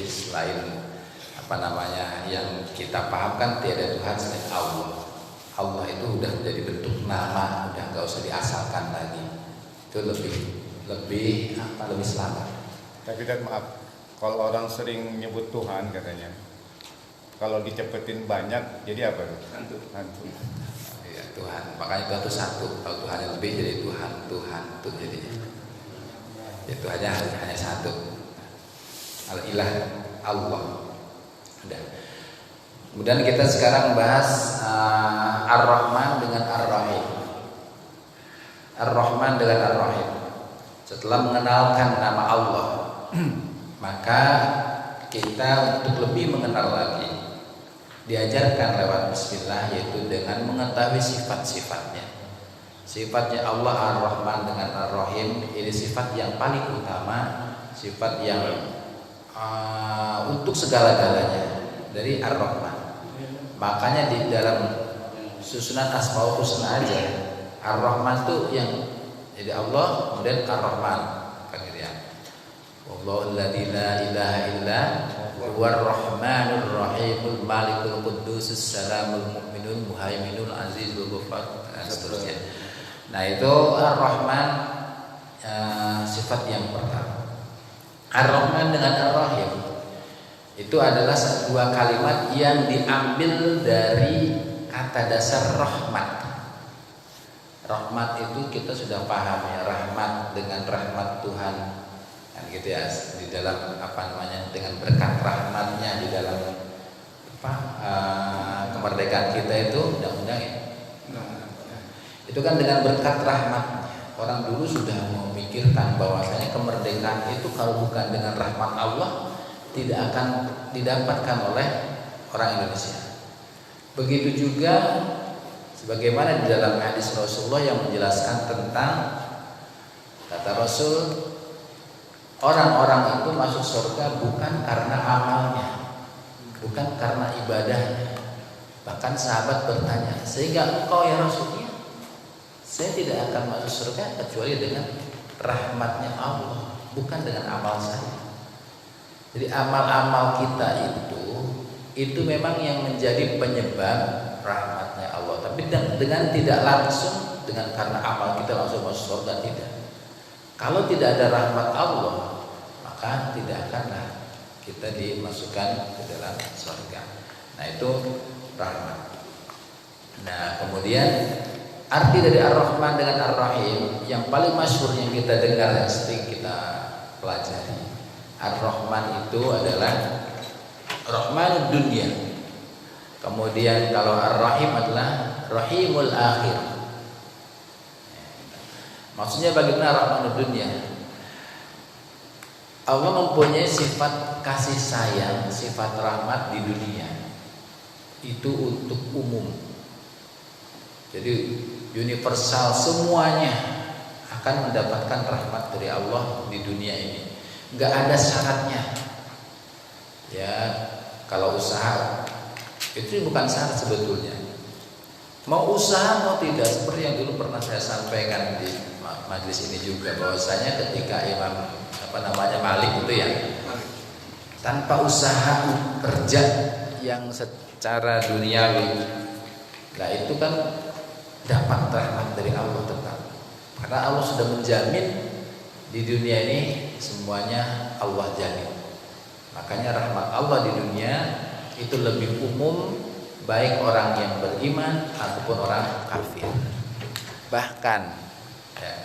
Jadi selain yang kita pahamkan tiada Tuhan selain Allah. Allah itu udah menjadi bentuk nama, udah nggak usah diasalkan lagi. Itu lebih selamat. Tapi kan maaf, kalau orang sering nyebut Tuhan katanya, kalau dicepetin banyak jadi apa? Hantu. Ya, Tuhan. Makanya Tuhan itu satu. Kalau Tuhan yang lebih jadi Tuhan itu jadinya. Ya Tuhannya hanya satu. Al-ilah Allah. Udah. Kemudian kita sekarang bahas Ar-Rahman dengan Ar-Rahim. Ar-Rahman dengan Ar-Rahim. Setelah mengenalkan nama Allah, maka kita untuk lebih mengenal lagi diajarkan lewat bismillah, yaitu dengan mengetahui sifat-sifatnya. Sifatnya Allah Ar-Rahman dengan Ar-Rahim ini sifat yang paling utama, sifat yang untuk segala-galanya dari Ar-Rahman. Makanya di dalam susunan Asmaul Husna aja Ar-Rahman itu yang jadi Allah kemudian Ar-Rahman kan gitu ya. Wallahu alladzi la ilaha illa huwar rahmanur rahimul malikul quddusus salamul mu'minul muhaiminul azizul ghafur dan seterusnya. Nah itu Ar-Rahman sifat yang pertama. Ar-Rahman dengan Ar-Rahim itu adalah dua kalimat yang diambil dari kata dasar rahmat. Rahmat itu kita sudah paham ya, rahmat dengan rahmat Tuhan kan gitu ya, di dalam dengan berkat rahmatnya di dalam kemerdekaan kita itu undang-undang ya. Itu kan dengan berkat rahmatnya. Orang dulu sudah memikirkan bahwasanya kemerdekaan itu kalau bukan dengan rahmat Allah tidak akan didapatkan oleh orang Indonesia. Begitu juga sebagaimana di dalam hadis Rasulullah yang menjelaskan tentang kata Rasul, orang-orang itu masuk surga bukan karena amalnya, bukan karena ibadahnya. Bahkan sahabat bertanya, sehingga engkau ya Rasulullah, saya tidak akan masuk surga kecuali dengan rahmatnya Allah, bukan dengan amal saya. Jadi amal-amal kita itu memang yang menjadi penyebab rahmatnya Allah. Tapi dengan tidak langsung, dengan karena amal kita langsung masuk surga, tidak. Kalau tidak ada rahmat Allah, maka tidak akanlah kita dimasukkan ke dalam surga. Nah itu rahmat. Nah kemudian arti dari Ar-Rahman dengan Ar-Rahim yang paling masyhur yang kita dengar, yang sering kita pelajari, Ar-Rahman itu adalah Rahmanud dunia. Kemudian kalau Ar-Rahim adalah Rahimul akhir. Maksudnya bagaimana Rahmanud dunia? Allah mempunyai sifat kasih sayang, sifat rahmat di dunia. Itu untuk umum. Jadi universal, semuanya akan mendapatkan rahmat dari Allah di dunia ini. Enggak ada syaratnya. Ya, kalau usaha itu bukan syarat sebetulnya. Mau usaha mau tidak, seperti yang dulu pernah saya sampaikan di majelis ini juga, bahwasanya ketika Imam Malik itu ya, tanpa usaha kerja yang secara duniawi, nah itu kan dapat rahmat dari Allah tetap. Karena Allah sudah menjamin di dunia ini semuanya Allah jamin. Makanya rahmat Allah di dunia itu lebih umum, baik orang yang beriman ataupun orang kafir. Bahkan ya,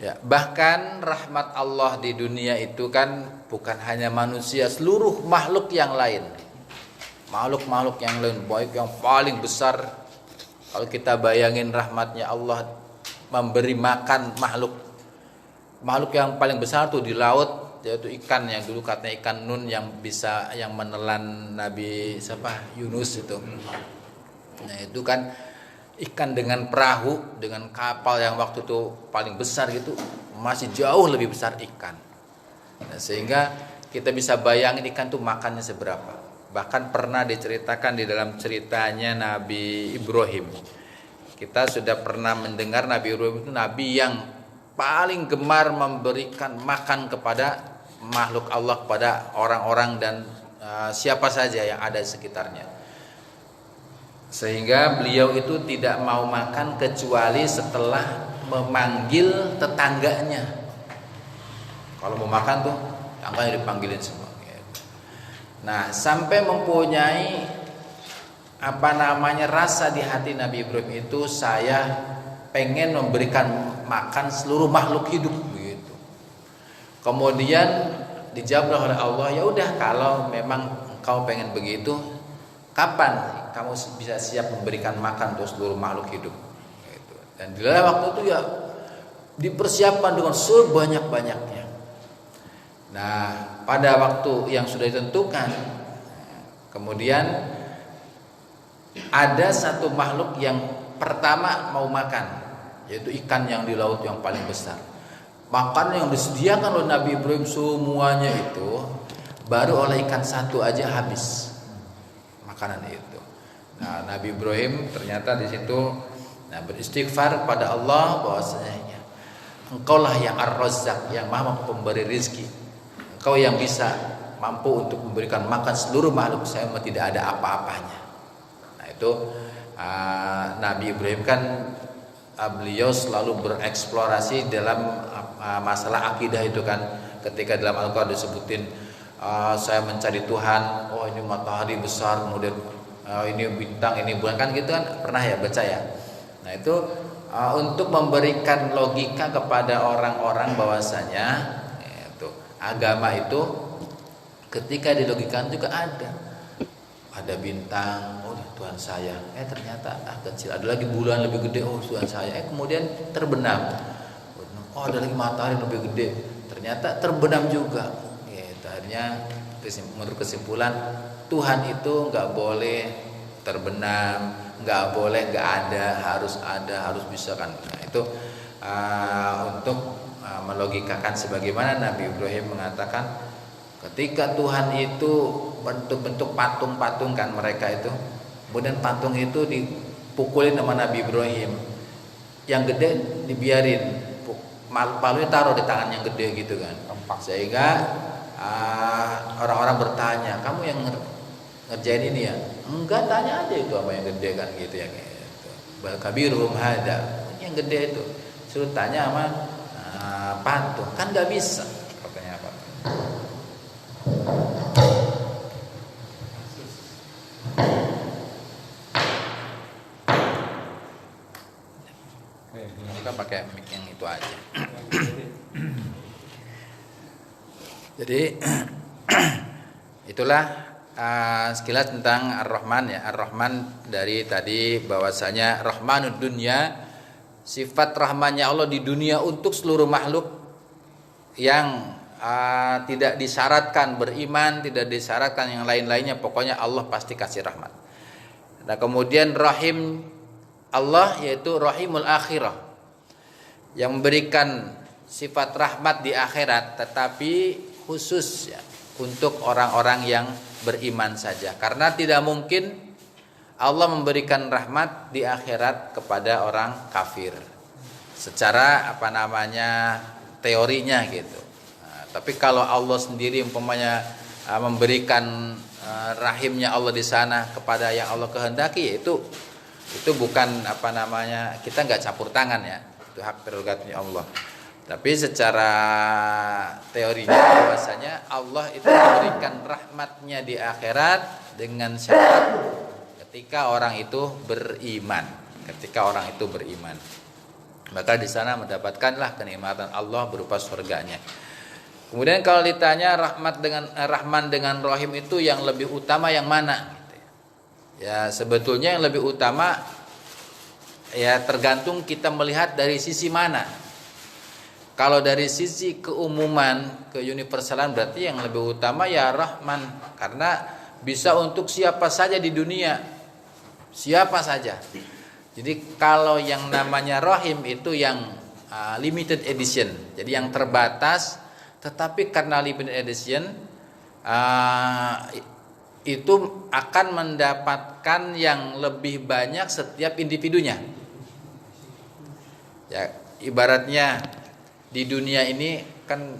ya, bahkan rahmat Allah di dunia itu kan bukan hanya manusia, seluruh makhluk yang lain. Makhluk-makhluk yang lain, baik yang paling besar. Kalau kita bayangin rahmatnya Allah memberi makan makhluk yang paling besar tuh di laut, yaitu ikan yang dulu katanya ikan nun yang bisa menelan Nabi Yunus itu. Nah itu kan ikan dengan perahu, dengan kapal yang waktu itu paling besar gitu, masih jauh lebih besar ikan. Nah, sehingga kita bisa bayangin ikan tuh makannya seberapa. Bahkan pernah diceritakan di dalam ceritanya Nabi Ibrahim. Kita sudah pernah mendengar Nabi Ibrahim itu nabi yang paling gemar memberikan makan kepada makhluk Allah, kepada orang-orang dan siapa saja yang ada di sekitarnya. Sehingga beliau itu tidak mau makan kecuali setelah memanggil tetangganya. Kalau mau makan tuh tetangganya dipanggilin semua. Nah, sampai mempunyai rasa di hati Nabi Ibrahim itu, saya pengen memberikan makan seluruh makhluk hidup begitu. Kemudian dijawab oleh Allah, ya udah kalau memang engkau pengen begitu, kapan kamu bisa siap memberikan makan untuk seluruh makhluk hidup? Gitu. Dan di dalam waktu itu ya dipersiapkan dengan sebanyak-banyaknya. Nah, pada waktu yang sudah ditentukan, kemudian ada satu makhluk yang pertama mau makan, yaitu ikan yang di laut yang paling besar. Makan yang disediakan oleh Nabi Ibrahim semuanya itu, baru oleh ikan satu aja habis makanan itu. Nah, Nabi Ibrahim ternyata di situ beristighfar kepada Allah bahwasanya Engkaulah yang Ar-Razzaq, yang Maha pemberi rizki. Engkau yang bisa mampu untuk memberikan makan seluruh makhluk, saya tidak ada apa-apanya. Nah, itu Nabi Ibrahim kan beliau selalu bereksplorasi dalam masalah akidah itu kan. Ketika dalam Al-Quran disebutin saya mencari Tuhan, oh ini matahari besar, kemudian ini bintang, ini bulan, kan gitu kan, pernah ya baca ya. Nah, itu untuk memberikan logika kepada orang-orang bahwasanya itu agama itu ketika dilogikakan juga ada bintang, oh Tuhan saya, ternyata kecil, ada lagi bulan lebih gede, oh Tuhan saya, kemudian terbenam, oh ada lagi matahari lebih gede, ternyata terbenam juga. Akhirnya menurut kesimpulan Tuhan itu nggak boleh terbenam, nggak boleh nggak ada, harus bisa kan. Nah, itu untuk melogikakan sebagaimana Nabi Ibrahim mengatakan ketika Tuhan itu bentuk-bentuk patung-patung kan mereka itu, kemudian patung itu dipukulin sama Nabi Ibrahim, yang gede dibiarin, palunya taruh di tangan yang gede gitu kan, sehingga orang-orang bertanya, kamu yang ngerjain ini ya? Enggak, tanya aja itu apa yang gede kan gitu ya, gitu. Bal kabirum hada, yang gede itu suruh tanya sama patung, kan nggak bisa katanya apa. Kita pakai mic yang itu aja. Jadi itulah sekilas tentang Ar-Rahman ya. Ar-Rahman dari tadi bahwasanya Rahmanud dunya, sifat rahmannya Allah di dunia untuk seluruh makhluk yang tidak disyaratkan beriman, tidak disyaratkan yang lain-lainnya, pokoknya Allah pasti kasih rahmat. Nah, kemudian Rahim Allah yaitu Rahimul Akhirah, yang memberikan sifat rahmat di akhirat, tetapi khusus ya untuk orang-orang yang beriman saja, karena tidak mungkin Allah memberikan rahmat di akhirat kepada orang kafir secara teorinya gitu. Nah, tapi kalau Allah sendiri umpamanya memberikan rahimnya Allah di sana kepada yang Allah kehendaki, itu bukan kita nggak campur tangan ya, itu hak prerogatifnya Allah. Tapi secara teorinya bahwasanya Allah itu memberikan rahmatnya di akhirat dengan syarat ketika orang itu beriman. Maka di sana mendapatkanlah kenikmatan Allah berupa surganya. Kemudian kalau ditanya Rahman dengan Rahim itu yang lebih utama yang mana? Ya sebetulnya yang lebih utama ya tergantung kita melihat dari sisi mana. Kalau dari sisi keumuman, keuniversalan, berarti yang lebih utama ya Rahman, karena bisa untuk siapa saja di dunia, siapa saja. Jadi kalau yang namanya rohim itu yang limited edition, jadi yang terbatas. Tetapi karena limited edition itu akan mendapatkan yang lebih banyak setiap individunya. Ya, ibaratnya di dunia ini kan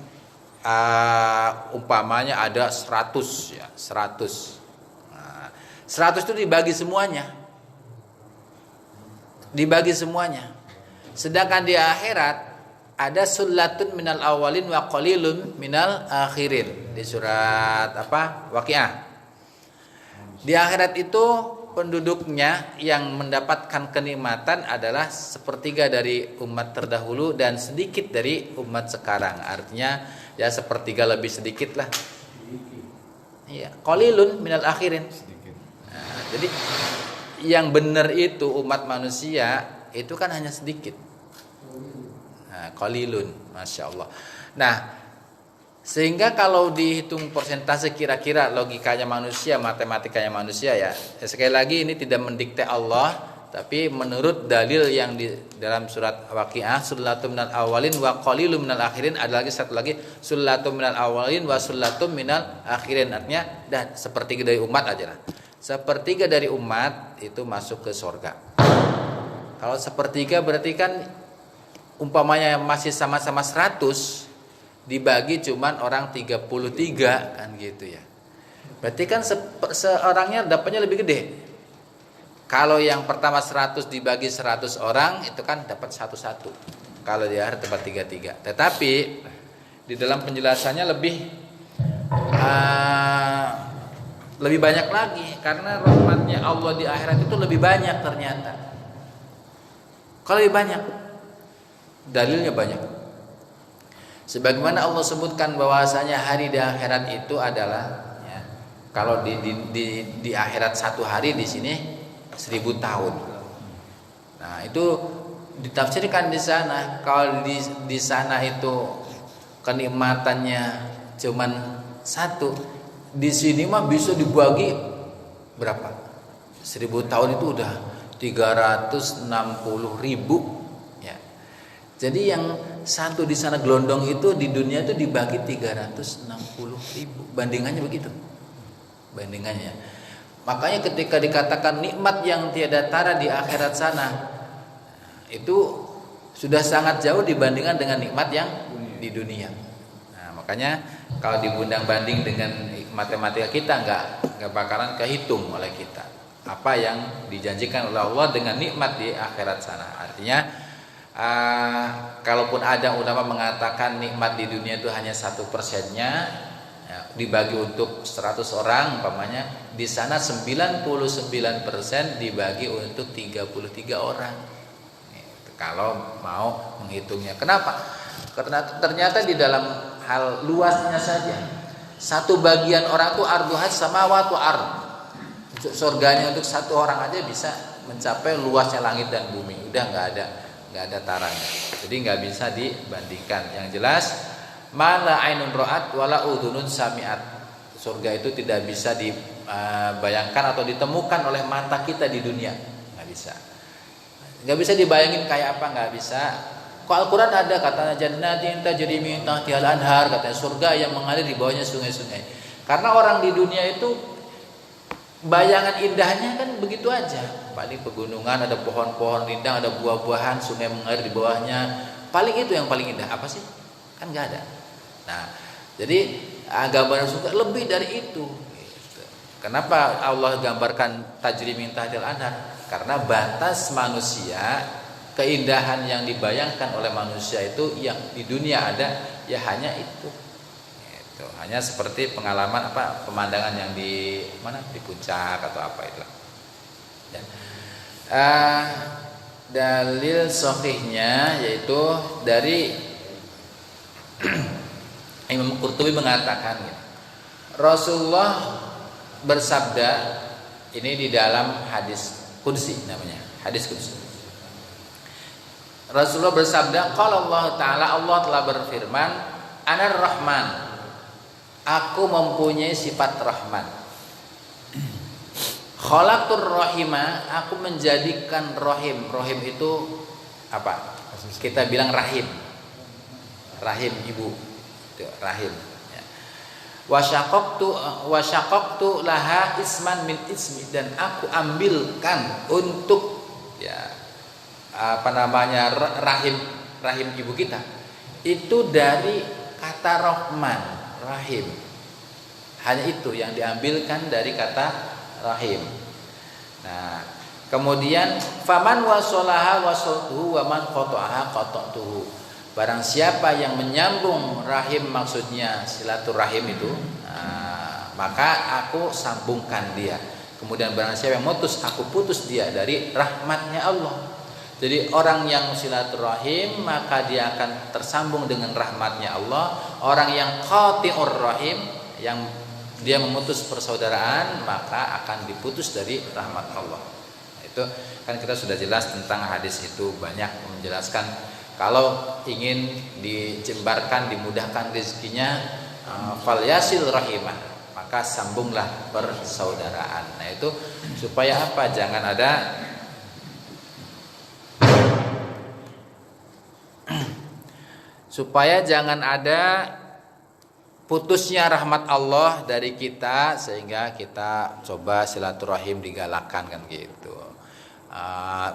umpamanya ada 100 ya, 100. Nah, 100 itu dibagi semuanya. Sedangkan di akhirat ada sullatun minal awalin wa qalilun minal akhirin di surat Waqiah. Di akhirat itu penduduknya yang mendapatkan kenikmatan adalah sepertiga dari umat terdahulu dan sedikit dari umat sekarang. Artinya ya sepertiga lebih sedikit lah. Iya, qalilun minal akhirin. Nah, jadi yang benar itu umat manusia itu kan hanya sedikit. Nah, qalilun, masya Allah. Nah, sehingga kalau dihitung persentase kira-kira logikanya manusia, matematikanya manusia ya. Sekali lagi ini tidak mendikte Allah, tapi menurut dalil yang di dalam surat Waqiah, sullatun minal awalin wa qalilun minal akhirin, ada lagi satu lagi sullatun minal awalin wa sullatun minal akhirin. Artinya dah sepertiga dari umat aja lah. Sepertiga dari umat itu masuk ke surga. Kalau sepertiga berarti kan umpamanya masih sama-sama 100 dibagi cuman orang 33 kan gitu ya. Berarti kan seorangnya dapatnya lebih gede. Kalau yang pertama 100 dibagi 100 orang itu kan dapat 1-1. Kalau di akhir dapat 3-3. Tetapi di dalam penjelasannya lebih banyak lagi karena rahmatnya Allah di akhirat itu lebih banyak ternyata. Kalau lebih banyak, dalilnya banyak. Sebagaimana Allah sebutkan bahwasanya hari di akhirat itu adalah ya, kalau di akhirat satu hari di sini 1000 tahun. Nah, itu ditafsirkan di sana. Kalau di sana itu kenikmatannya cuman 1, di sini mah bisa dibagi berapa? 1000 tahun itu udah 360.000 ya. Jadi yang satu di sana gelondong itu di dunia itu dibagi 360.000. Bandingannya begitu. Bandingannya. Makanya ketika dikatakan nikmat yang tiada tara di akhirat sana, itu sudah sangat jauh dibandingkan dengan nikmat yang di dunia. Nah, makanya kalau dibundang banding dengan matematika kita nggak bakalan kehitung oleh kita apa yang dijanjikan oleh Allah dengan nikmat di akhirat sana. Artinya kalaupun ada ulama mengatakan nikmat di dunia itu hanya 1%-nya ya, dibagi untuk 100 orang umpamanya, di sana 99% dibagi untuk 33 orang. Kalau mau menghitungnya. Kenapa? Karena ternyata di dalam hal luasnya saja satu bagian orang tuh arduhat samawat wa ard. Surganya untuk satu orang aja bisa mencapai luasnya langit dan bumi. Udah nggak ada taranya. Jadi nggak bisa dibandingkan. Yang jelas mala ainun ra'at wala udhunun sami'at. Surga itu tidak bisa dibayangkan atau ditemukan oleh mata kita di dunia. Nggak bisa. Nggak bisa dibayangin kayak apa, nggak bisa. Kalau Al-Quran ada katanya jannatin tajri min tahtihal anhar, katanya surga yang mengalir di bawahnya sungai-sungai. Karena orang di dunia itu bayangan indahnya kan begitu aja. Paling pegunungan, ada pohon-pohon rindang, ada buah-buahan, sungai mengalir di bawahnya. Paling itu yang paling indah. Apa sih? Kan nggak ada. Nah, jadi gambaran surga lebih dari itu. Kenapa Allah gambarkan tajri min tahtihal anhar? Karena batas manusia, keindahan yang dibayangkan oleh manusia itu yang di dunia ada ya hanya itu. Hanya seperti pengalaman pemandangan yang di mana di puncak atau apa itulah. Ya. Dalil sahihnya yaitu dari Imam Qurtubi mengatakan Rasulullah bersabda, ini di dalam hadis qudsi namanya, hadis qudsi. Rasulullah bersabda, qala Allah Ta'ala, Allah telah berfirman, Anar Rahman, aku mempunyai sifat Rahman. Khalaqtur rahima, aku menjadikan rahim. Rahim itu apa? Kita bilang rahim. Rahim ibu. Itu rahim. Ya. Wa syaqaqtu laha isman min ismi, dan aku ambilkan untuk ya rahim ibu kita itu dari kata Rahman, rahim. Hanya itu yang diambilkan dari kata rahim. Nah, kemudian faman wasolaha wasoltuhu waman qata'aha qata'tuhu. Barang siapa yang menyambung rahim, maksudnya silaturahim itu, maka aku sambungkan dia. Kemudian barang siapa yang mutus, aku putus dia dari rahmatnya Allah. Jadi orang yang silaturahim maka dia akan tersambung dengan rahmatnya Allah. Orang yang qati'ur rahim, yang dia memutus persaudaraan, maka akan diputus dari rahmat Allah. Itu kan kita sudah jelas tentang hadis itu, banyak menjelaskan kalau ingin dijembarkan, dimudahkan rezekinya, falyasil rahimah, maka sambunglah persaudaraan. Nah itu supaya apa? Jangan ada putusnya rahmat Allah dari kita, sehingga kita coba silaturahim digalakkan kan gitu.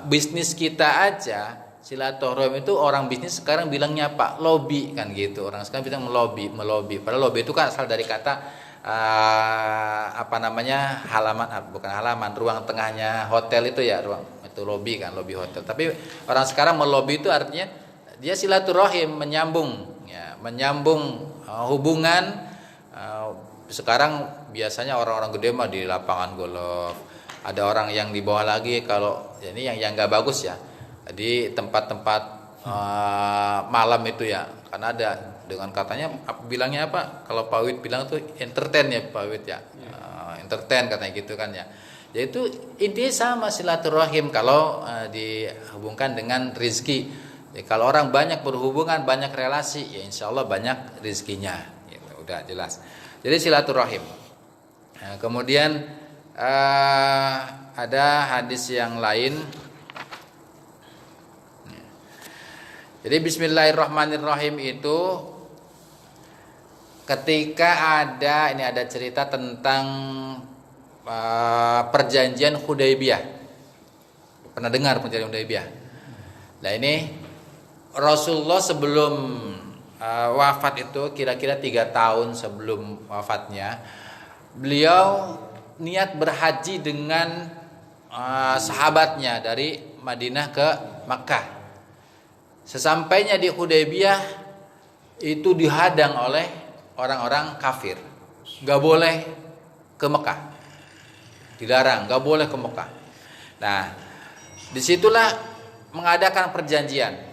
Bisnis kita aja silaturahim itu, orang bisnis sekarang bilangnya apa? Lobby kan gitu. Orang sekarang bilang melobi. Padahal lobby itu kan asal dari kata halaman, ruang tengahnya hotel itu ya, ruang itu lobby kan, lobby hotel. Tapi orang sekarang melobi itu artinya dia silaturahim, menyambung hubungan. Sekarang biasanya orang-orang gede mah di lapangan golf, ada orang yang di bawah lagi, kalau ini yang nggak bagus ya di tempat-tempat malam itu ya, karena ada dengan katanya bilangnya apa, kalau Pak Wid bilang tuh entertain ya Pak Wid ya, entertain katanya gitu kan ya. Yaitu intinya sama silaturahim kalau dihubungkan dengan rizki. Ya, kalau orang banyak berhubungan, banyak relasi, ya insya Allah banyak rizkinya. Gitu, udah jelas. Jadi silaturahim. Nah, kemudian ada hadis yang lain. Jadi Bismillahirrahmanirrahim itu ketika ada cerita tentang perjanjian Hudaybiyah. Pernah dengar perjanjian Hudaybiyah? Nah ini Rasulullah sebelum wafat itu, kira-kira 3 tahun sebelum wafatnya, beliau niat berhaji dengan sahabatnya dari Madinah ke Makkah. Sesampainya di Hudaybiyah itu dihadang oleh orang-orang kafir, gak boleh ke Mekah, dilarang, gak boleh ke Mekah. Nah disitulah mengadakan perjanjian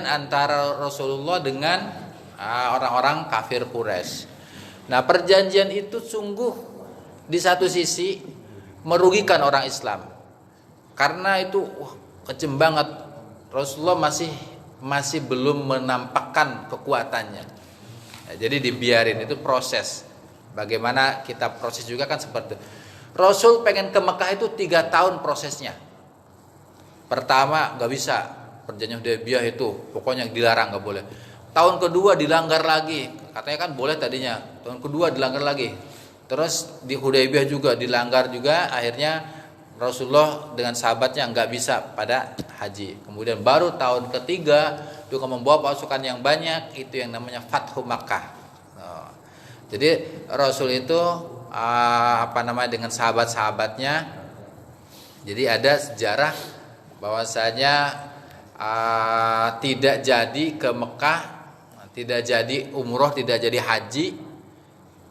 antara Rasulullah dengan orang-orang kafir Quraisy. Nah perjanjian itu sungguh di satu sisi merugikan orang Islam, karena itu kejem banget. Rasulullah masih belum menampakkan kekuatannya. Nah, jadi dibiarin, itu proses. Bagaimana kita proses juga kan seperti itu. Rasul pengen ke Mekah itu 3 tahun prosesnya. Pertama gak bisa, perjanjian Hudaybiyah itu pokoknya dilarang, gak boleh. Tahun kedua dilanggar lagi, katanya kan boleh tadinya. Tahun kedua dilanggar lagi. Terus di Hudaybiyah juga dilanggar juga. Akhirnya Rasulullah dengan sahabatnya nggak bisa pada haji. Kemudian baru tahun ketiga itu membawa pasukan yang banyak, itu yang namanya Fathu Makkah. Jadi Rasul itu dengan sahabat-sahabatnya. Jadi ada sejarah bahwasanya tidak jadi ke Mekah, tidak jadi umroh, tidak jadi haji.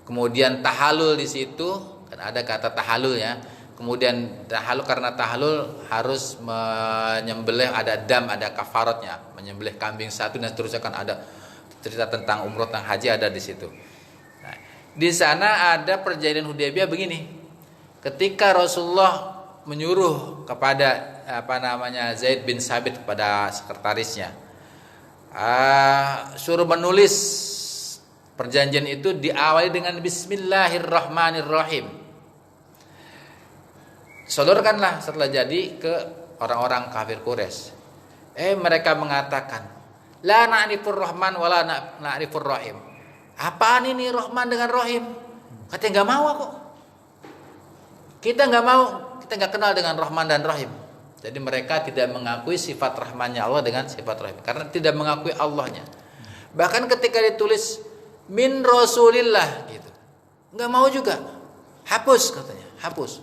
Kemudian tahalul di situ, kan ada kata tahalul ya. Kemudian tahalul, karena tahalul harus menyembelih, ada dam, ada kafaratnya, menyembelih kambing satu dan seterusnya, kan ada cerita tentang umroh tentang haji ada di situ. Nah, di sana ada perjanjian Hudaybiyah begini. Ketika Rasulullah menyuruh kepada Zaid bin Sabit, kepada sekretarisnya, suruh menulis perjanjian itu diawali dengan Bismillahirrahmanirrahim. sodorkanlah setelah jadi ke orang-orang kafir Quraisy. Mereka mengatakan, la na'rifur rahman wala na'rifur rahim. Apaan ini Rahman dengan Rahim? Katanya nggak mau kok. Kita nggak mau, kita nggak kenal dengan Rahman dan Rahim. Jadi mereka tidak mengakui sifat Rahmannya Allah dengan sifat Rahim, karena tidak mengakui Allahnya. Bahkan ketika ditulis min Rasulillah gitu, nggak mau juga, hapus katanya, hapus.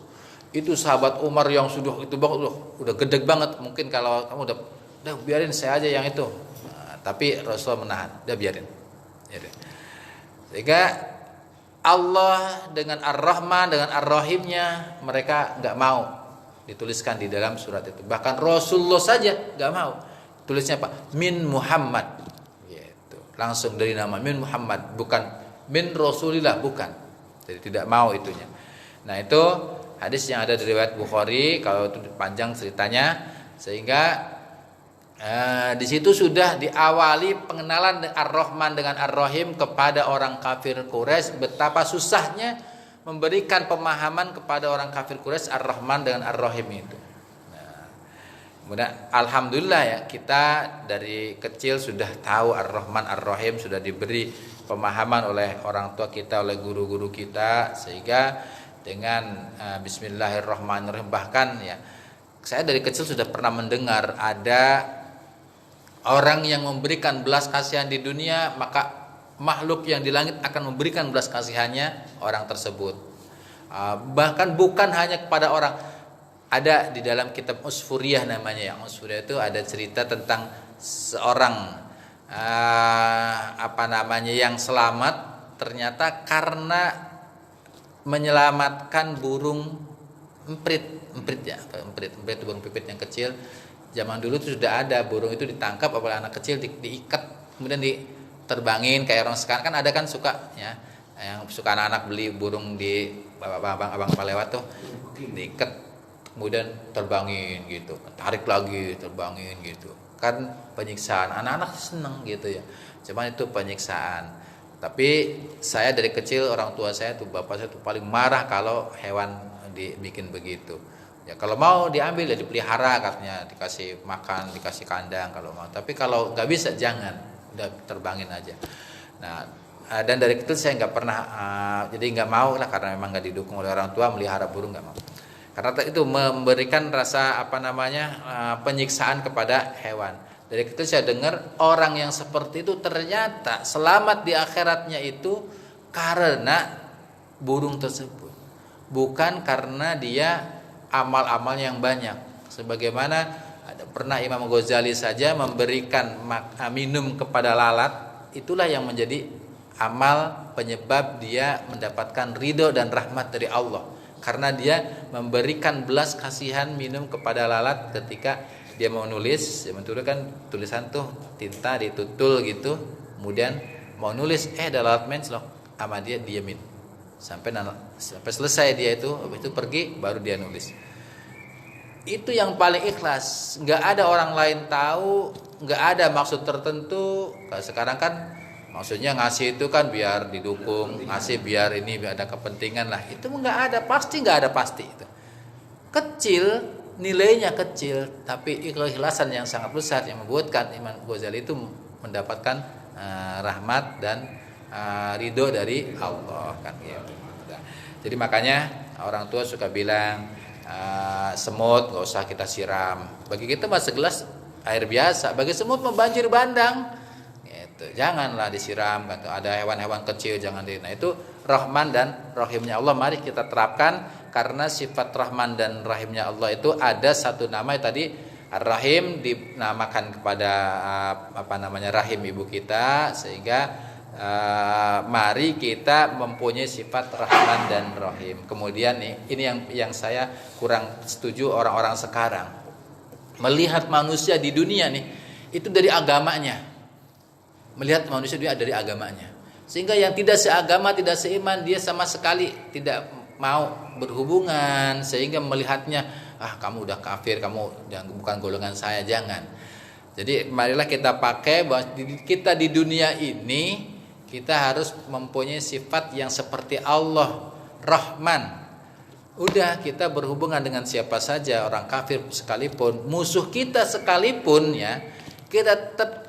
Itu sahabat Umar yang sudah itu banget, udah gede banget. Mungkin kalau kamu udah biarin saya aja yang itu. Tapi Rasul menahan, udah biarin. Sehingga Allah dengan Ar-Rahman dengan Ar-Rahimnya mereka nggak mau dituliskan di dalam surat itu. Bahkan Rasulullah saja nggak mau. Tulisnya apa? Min Muhammad. Gitu. Langsung dari nama min Muhammad, bukan min Rasulillah, bukan. Jadi tidak mau itunya. Nah itu hadis yang ada dari riwayat Bukhari, kalau itu panjang ceritanya, sehingga di situ sudah diawali pengenalan Ar-Rahman dengan Ar-Rahim kepada orang kafir Quraisy, betapa susahnya memberikan pemahaman kepada orang kafir Quraisy Ar-Rahman dengan Ar-Rahim itu. Nah, kemudian alhamdulillah ya, kita dari kecil sudah tahu Ar-Rahman Ar-Rahim, sudah diberi pemahaman oleh orang tua kita, oleh guru-guru kita, sehingga dengan bismillahirrahmanirrahim, bahkan ya saya dari kecil sudah pernah mendengar ada orang yang memberikan belas kasihan di dunia, maka makhluk yang di langit akan memberikan belas kasihannya orang tersebut. Bahkan bukan hanya kepada orang. Ada di dalam kitab Usfuriyah namanya, yang Usfuriyah itu ada cerita tentang seorang yang selamat, ternyata karena menyelamatkan burung emprit itu burung pipit yang kecil. Zaman dulu itu sudah ada, burung itu ditangkap oleh anak kecil, diikat, kemudian diterbangin kayak orang sekarang kan ada kan suka ya, yang suka anak-anak beli burung di abang lewat tuh, diikat kemudian terbangin gitu, tarik lagi terbangin gitu. Kan penyiksaan, anak-anak seneng gitu ya. Cuman itu penyiksaan. Tapi saya dari kecil orang tua saya tuh, bapak saya tuh paling marah kalau hewan dibikin begitu. Ya kalau mau diambil ya dipelihara, katanya dikasih makan, dikasih kandang kalau mau. Tapi kalau nggak bisa jangan, udah terbangin aja. Nah dan dari kecil saya nggak pernah, jadi nggak mau lah, karena memang nggak didukung oleh orang tua melihara burung, nggak mau. Karena itu memberikan rasa penyiksaan kepada hewan. Dari kecil saya dengar orang yang seperti itu ternyata selamat di akhiratnya itu karena burung tersebut, bukan karena dia amal-amal yang banyak. Sebagaimana pernah Imam Ghazali saja memberikan minum kepada lalat, itulah yang menjadi amal penyebab dia mendapatkan ridho dan rahmat dari Allah, karena dia memberikan belas kasihan minum kepada lalat ketika dia mau nulis. Dia menuliskan tulisan tuh tinta ditutul gitu, kemudian mau nulis ada lalat menclok sama dia, diamin sampai selesai dia itu, habis itu pergi baru dia nulis. Itu yang paling ikhlas, nggak ada orang lain tahu, nggak ada maksud tertentu. Kalau sekarang kan maksudnya ngasih itu kan biar didukung, ngasih biar ini biar ada kepentingan lah. Itu nggak ada, pasti nggak ada pasti itu. Kecil, nilainya kecil, tapi ikhlasan yang sangat besar yang membuatkan Imam Ghazali itu mendapatkan rahmat dan ridho dari Allah kan gitu. Jadi makanya orang tua suka bilang semut nggak usah kita siram. Bagi kita mah segelas air biasa, bagi semut mah banjir bandang. Gitu. Janganlah disiram kan. Ada hewan-hewan kecil jangan di. Nah itu Rahman dan Rahimnya Allah, mari kita terapkan, karena sifat Rahman dan Rahimnya Allah itu ada satu nama tadi, Ar-Rahim dinamakan kepada rahim ibu kita, sehingga mari kita mempunyai sifat Rahman dan Rahim. Kemudian nih, ini yang saya kurang setuju orang-orang sekarang melihat manusia di dunia nih itu dari agamanya, melihat manusia dia dari agamanya, sehingga yang tidak seagama, tidak seiman, dia sama sekali tidak mau berhubungan, sehingga melihatnya kamu udah kafir, kamu bukan golongan saya. Jangan. Jadi marilah kita pakai bahwa kita di dunia ini kita harus mempunyai sifat yang seperti Allah, Rahman. Udah, kita berhubungan dengan siapa saja, orang kafir sekalipun, musuh kita sekalipun ya, kita tetap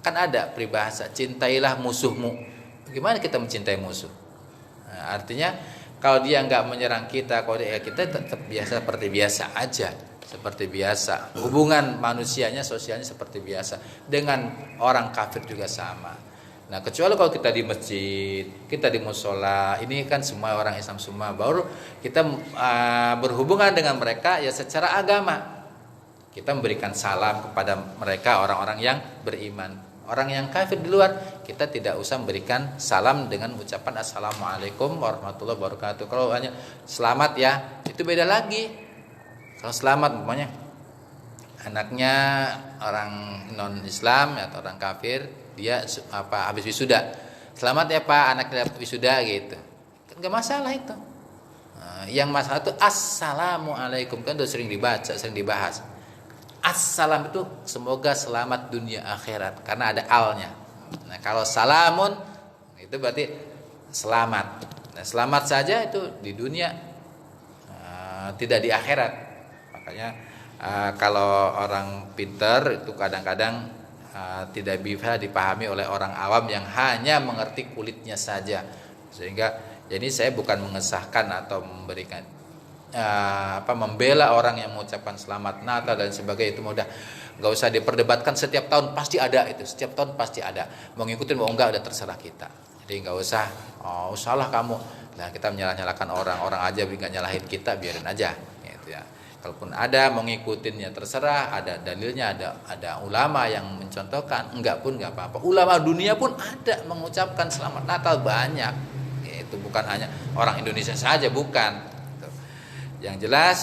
kan ada peribahasa, cintailah musuhmu. Gimana kita mencintai musuh? Nah, artinya kalau dia nggak menyerang kita, kalau dia, kita tetap biasa seperti biasa aja, seperti biasa. Hubungan manusianya, sosialnya seperti biasa. Dengan orang kafir juga sama. Nah, kecuali kalau kita di masjid, kita di musola, ini kan semua orang Islam semua, baru kita berhubungan dengan mereka ya secara agama. Kita memberikan salam kepada mereka, orang-orang yang beriman. Orang yang kafir di luar, kita tidak usah memberikan salam dengan ucapan assalamualaikum warahmatullahi wabarakatuh. Kalau hanya selamat ya, itu beda lagi. Kalau selamat umpamanya anaknya orang non Islam atau orang kafir, dia habis wisuda, selamat ya Pak anaknya wisuda gitu, kan nggak masalah itu. Nah, yang masalah itu assalamualaikum, kan udah sering dibaca, sering dibahas. Assalam itu semoga selamat dunia akhirat, karena ada alnya. Nah, kalau salamun itu berarti selamat. Nah, selamat saja itu di dunia, tidak di akhirat. Makanya kalau orang pintar itu kadang-kadang tidak bisa dipahami oleh orang awam yang hanya mengerti kulitnya saja. Sehingga jadi saya bukan mengesahkan atau memberikan membela orang yang mengucapkan selamat Natal dan sebagainya, itu mudah, nggak usah diperdebatkan. Setiap tahun pasti ada itu, setiap tahun pasti ada. Mau ngikutin mau enggak udah terserah kita. Jadi nggak usah salah kamu. Nah, kita menyalah-nyalahkan orang aja nggak nyalahin kita, biarin aja gitu ya. Kalaupun ada mau ngikutinnya terserah, ada dalilnya, ada ulama yang mencontohkan, enggak pun enggak apa-apa. Ulama dunia pun ada mengucapkan selamat Natal banyak. Itu bukan hanya orang Indonesia saja, bukan. Yang jelas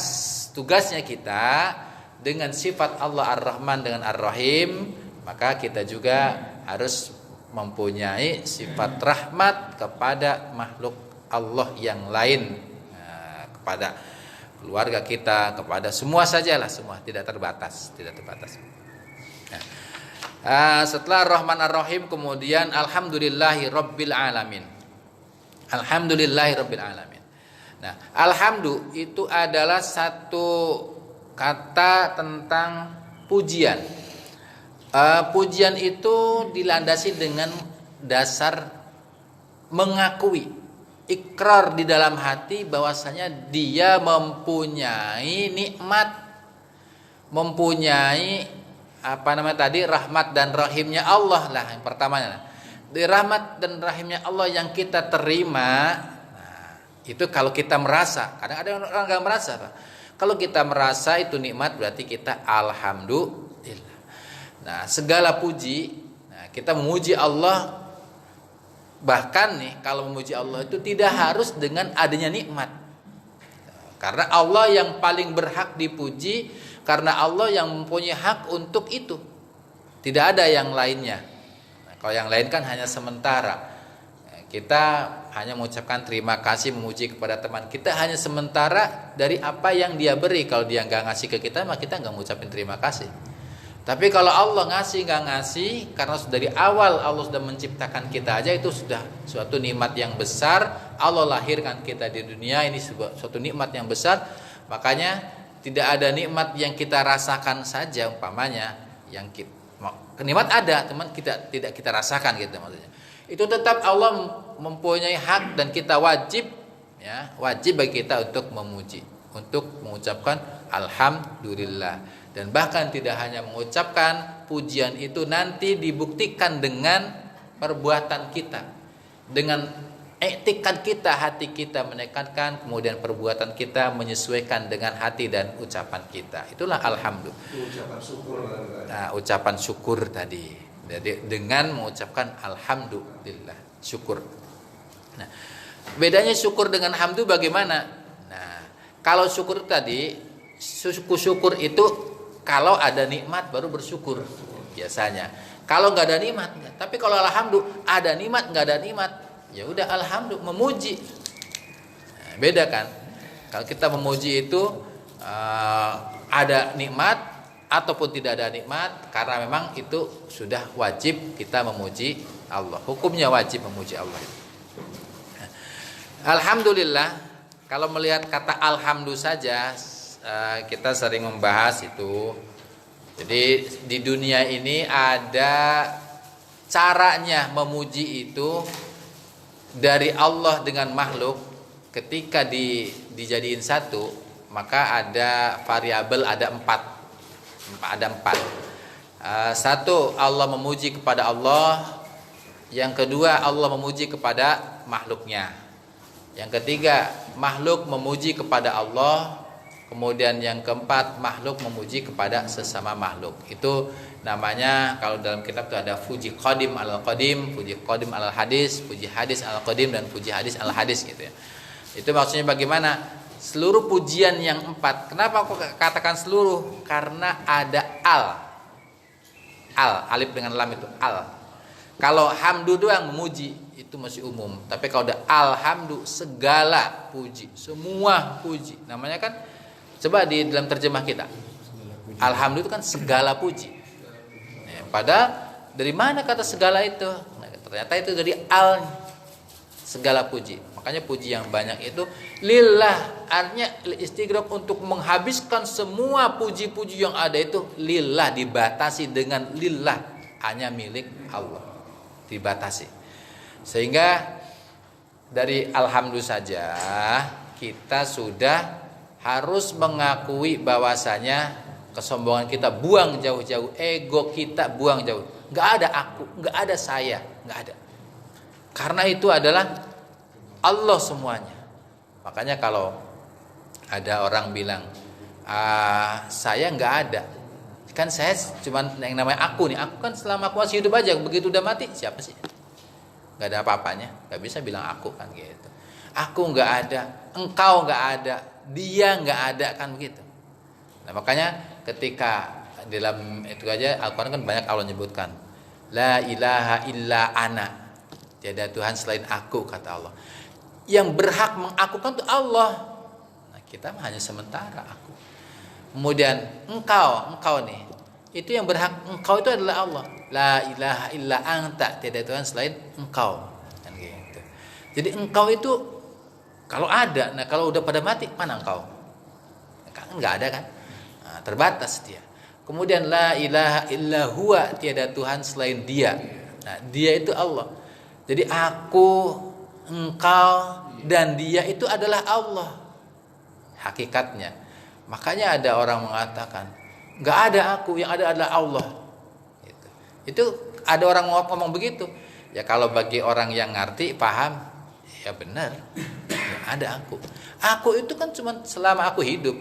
tugasnya kita dengan sifat Allah Ar-Rahman dengan Ar-Rahim, maka kita juga harus mempunyai sifat rahmat kepada makhluk Allah yang lain, kepada keluarga kita, kepada semua sajalah, semua, tidak terbatas. Setelah Rahman Ar-Rahim kemudian Alhamdulillahi Rabbil Alamin. Alhamdulillahi Rabbil Alamin. Nah, alhamdu itu adalah satu kata tentang pujian. Pujian itu dilandasi dengan dasar mengakui, ikrar di dalam hati bahwasanya dia mempunyai nikmat, mempunyai rahmat dan rahimnya Allah lah yang pertamanya. Di rahmat dan rahimnya Allah yang kita terima. Itu kalau kita merasa, kadang ada orang nggak merasa, Pak. Kalau kita merasa itu nikmat berarti kita alhamdulillah. Nah, segala puji, kita memuji Allah. Bahkan nih kalau memuji Allah itu tidak harus dengan adanya nikmat. Karena Allah yang paling berhak dipuji, karena Allah yang mempunyai hak untuk itu. Tidak ada yang lainnya. Nah, kalau yang lain kan hanya sementara. Kita hanya mengucapkan terima kasih, memuji kepada teman kita hanya sementara dari apa yang dia beri. Kalau dia nggak ngasih ke kita, maka kita nggak mengucapkan terima kasih. Tapi kalau Allah ngasih nggak ngasih, karena dari awal Allah sudah menciptakan kita aja, itu sudah suatu nikmat yang besar. Allah lahirkan kita di dunia ini suatu nikmat yang besar. Makanya tidak ada nikmat yang kita rasakan saja, umpamanya yang nikmat ada, teman kita tidak kita rasakan gitu maksudnya. Itu tetap Allah mempunyai hak dan kita wajib bagi kita untuk memuji, untuk mengucapkan alhamdulillah. Dan bahkan tidak hanya mengucapkan pujian itu, nanti dibuktikan dengan perbuatan kita, dengan etikat kita, hati kita menekankan, kemudian perbuatan kita menyesuaikan dengan hati dan ucapan kita. Itulah alhamdulillah. Ucapan syukur tadi. Jadi dengan mengucapkan alhamdulillah, syukur. Nah, bedanya syukur dengan hamdu bagaimana? Nah, kalau syukur tadi, syukur itu kalau ada nikmat baru bersyukur biasanya. Kalau nggak ada nikmat, tapi kalau alhamdulillah ada nikmat nggak ada nikmat, ya udah alhamdulillah memuji. Nah, beda kan? Kalau kita memuji itu ada nikmat ataupun tidak ada nikmat, karena memang itu sudah wajib kita memuji Allah. Hukumnya wajib memuji Allah. Alhamdulillah, kalau melihat kata alhamdulillah saja, kita sering membahas itu. Jadi di dunia ini ada caranya memuji itu dari Allah dengan makhluk. Ketika dijadiin satu, maka ada variabel, ada empat. Satu, Allah memuji kepada Allah. Yang kedua, Allah memuji kepada makhluknya. Yang ketiga, makhluk memuji kepada Allah. Kemudian yang keempat, makhluk memuji kepada sesama makhluk. Itu namanya, kalau dalam kitab itu ada puji qadim alal qadim, puji qadim alal hadis, puji hadis alal qadim, dan puji hadis alal hadis gitu ya. Itu maksudnya bagaimana? Seluruh pujian yang empat. Kenapa aku katakan seluruh? Karena ada alif dengan lam itu al. Kalau hamdu doang memuji itu masih umum. Tapi kalau ada alhamdu, segala puji, semua puji. Namanya kan, coba di dalam terjemah kita, alhamdu itu kan segala puji. Padahal dari mana kata segala itu? Nah, ternyata itu dari al, segala puji. Makanya puji yang banyak itu lillah, artinya istighraq, untuk menghabiskan semua puji-puji yang ada itu lillah, dibatasi dengan lillah, hanya milik Allah, dibatasi. Sehingga dari alhamdulillah saja kita sudah harus mengakui bahwasanya kesombongan kita buang jauh-jauh, ego kita buang jauh. Enggak ada aku, enggak ada saya, enggak ada. Karena itu adalah Allah semuanya. Makanya kalau ada orang bilang, saya nggak ada, kan saya cuman yang namanya aku nih. Aku kan selama aku masih hidup aja, begitu udah mati siapa sih? Nggak ada apa-apanya, nggak bisa bilang aku kan gitu. Aku nggak ada, engkau nggak ada, dia nggak ada, kan begitu. Nah makanya ketika dalam itu aja Al-Quran kan banyak Allah menyebutkan, la ilaha illa ana, tiada Tuhan selain aku, kata Allah. Yang berhak mengakukan itu Allah. Nah, kita hanya sementara aku. Kemudian engkau nih, itu yang berhak engkau itu adalah Allah. La ilaha illa anta, tiada Tuhan selain engkau. Kan gitu. Jadi engkau itu kalau ada, nah kalau udah pada mati mana engkau? Kan enggak ada kan? Nah, terbatas dia. Kemudian la ilaha illa huwa, tiada Tuhan selain dia. Nah, dia itu Allah. Jadi aku, engkau, dan dia itu adalah Allah hakikatnya. Makanya ada orang mengatakan nggak ada aku, yang ada adalah Allah. Itu ada orang ngomong begitu. Ya kalau bagi orang yang ngerti, paham, ya benar, nggak ada aku. Aku itu kan cuma selama aku hidup,